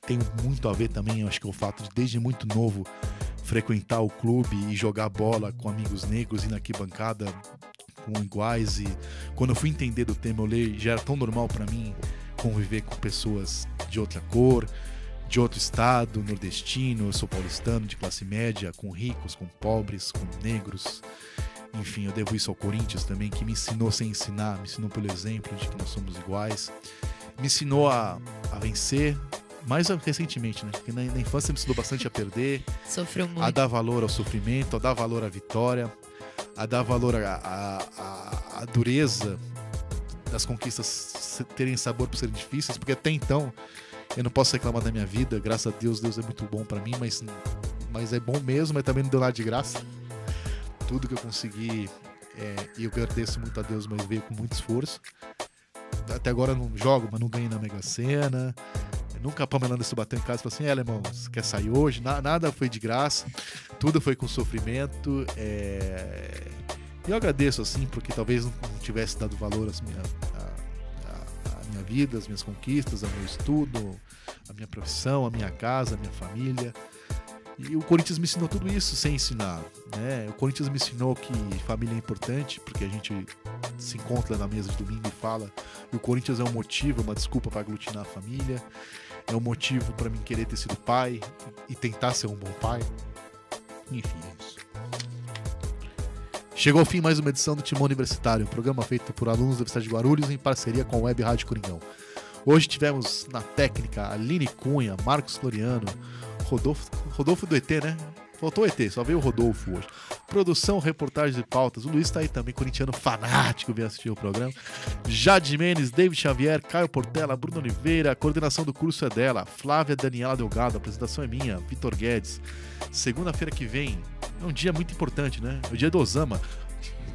tenho muito a ver também, eu acho que é o fato de desde muito novo frequentar o clube e jogar bola com amigos negros e na arquibancada com iguais, e quando eu fui entender do tema, eu li, já era tão normal para mim conviver com pessoas de outra cor, de outro estado, nordestino, eu sou paulistano, de classe média, com ricos, com pobres, com negros. Enfim, eu devo isso ao Corinthians também, que me ensinou sem ensinar, me ensinou pelo exemplo de que nós somos iguais, me ensinou a vencer, mais recentemente, né? Porque na infância me ensinou bastante a perder, sofreu muito, a dar valor ao sofrimento, a dar valor à vitória, a dar valor à dureza das conquistas terem sabor por serem difíceis, porque até então eu não posso reclamar da minha vida, graças a Deus, Deus é muito bom pra mim, mas é bom mesmo, mas também não deu nada de graça. Tudo que eu consegui, e eu agradeço muito a Deus, mas veio com muito esforço. Até agora eu não jogo, mas não ganhei na Mega Sena. Nunca a Pamela se bateu em casa e falou assim: alemão, você quer sair hoje? Nada foi de graça, tudo foi com sofrimento. E eu agradeço, assim, porque talvez não tivesse dado valor à minha vida, às minhas conquistas, ao meu estudo, à minha profissão, à minha casa, à minha família. E o Corinthians me ensinou tudo isso sem ensinar, né? O Corinthians me ensinou que família é importante, porque a gente se encontra na mesa de domingo e fala. E o Corinthians é um motivo, uma desculpa para aglutinar a família. É um motivo para mim querer ter sido pai e tentar ser um bom pai. Enfim, é isso. Chegou ao fim mais uma edição do Timão Universitário, um programa feito por alunos da Universidade de Guarulhos em parceria com a Web Rádio Coringão. Hoje tivemos na técnica Aline Cunha, Marcos Floriano, Rodolfo do ET, né? Faltou o ET, só veio o Rodolfo hoje. Produção, reportagens e pautas. O Luiz tá aí também, corintiano fanático, vem assistir o programa. Jade Mendes, David Xavier, Caio Portela, Bruno Oliveira. A coordenação do curso é dela. Flávia Daniela Delgado, a apresentação é minha. Vitor Guedes. Segunda-feira que vem é um dia muito importante, né? É o dia do Osama.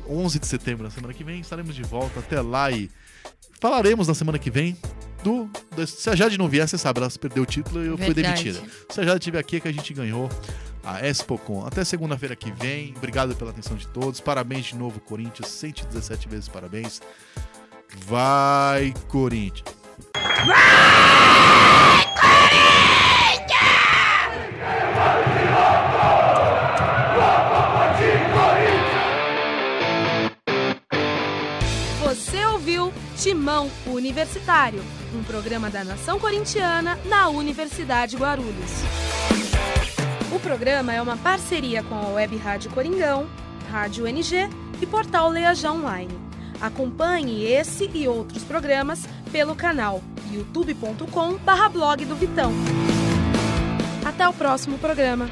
11 de setembro, na semana que vem, estaremos de volta. Até lá e falaremos na semana que vem se a Jade não vier, você sabe, ela perdeu o título e eu fui demitida. Se a Jade estiver aqui é que a gente ganhou a Expocom. Até segunda-feira que vem. Obrigado pela atenção de todos. Parabéns de novo, Corinthians. 117 vezes parabéns. Vai, Corinthians! Vai, Você ouviu Timão Universitário, um programa da Nação Corintiana na Universidade Guarulhos. O programa é uma parceria com a Web Rádio Coringão, Rádio NG e Portal Leajá Online. Acompanhe esse e outros programas pelo canal youtube.com/blog do Vitão. Até o próximo programa.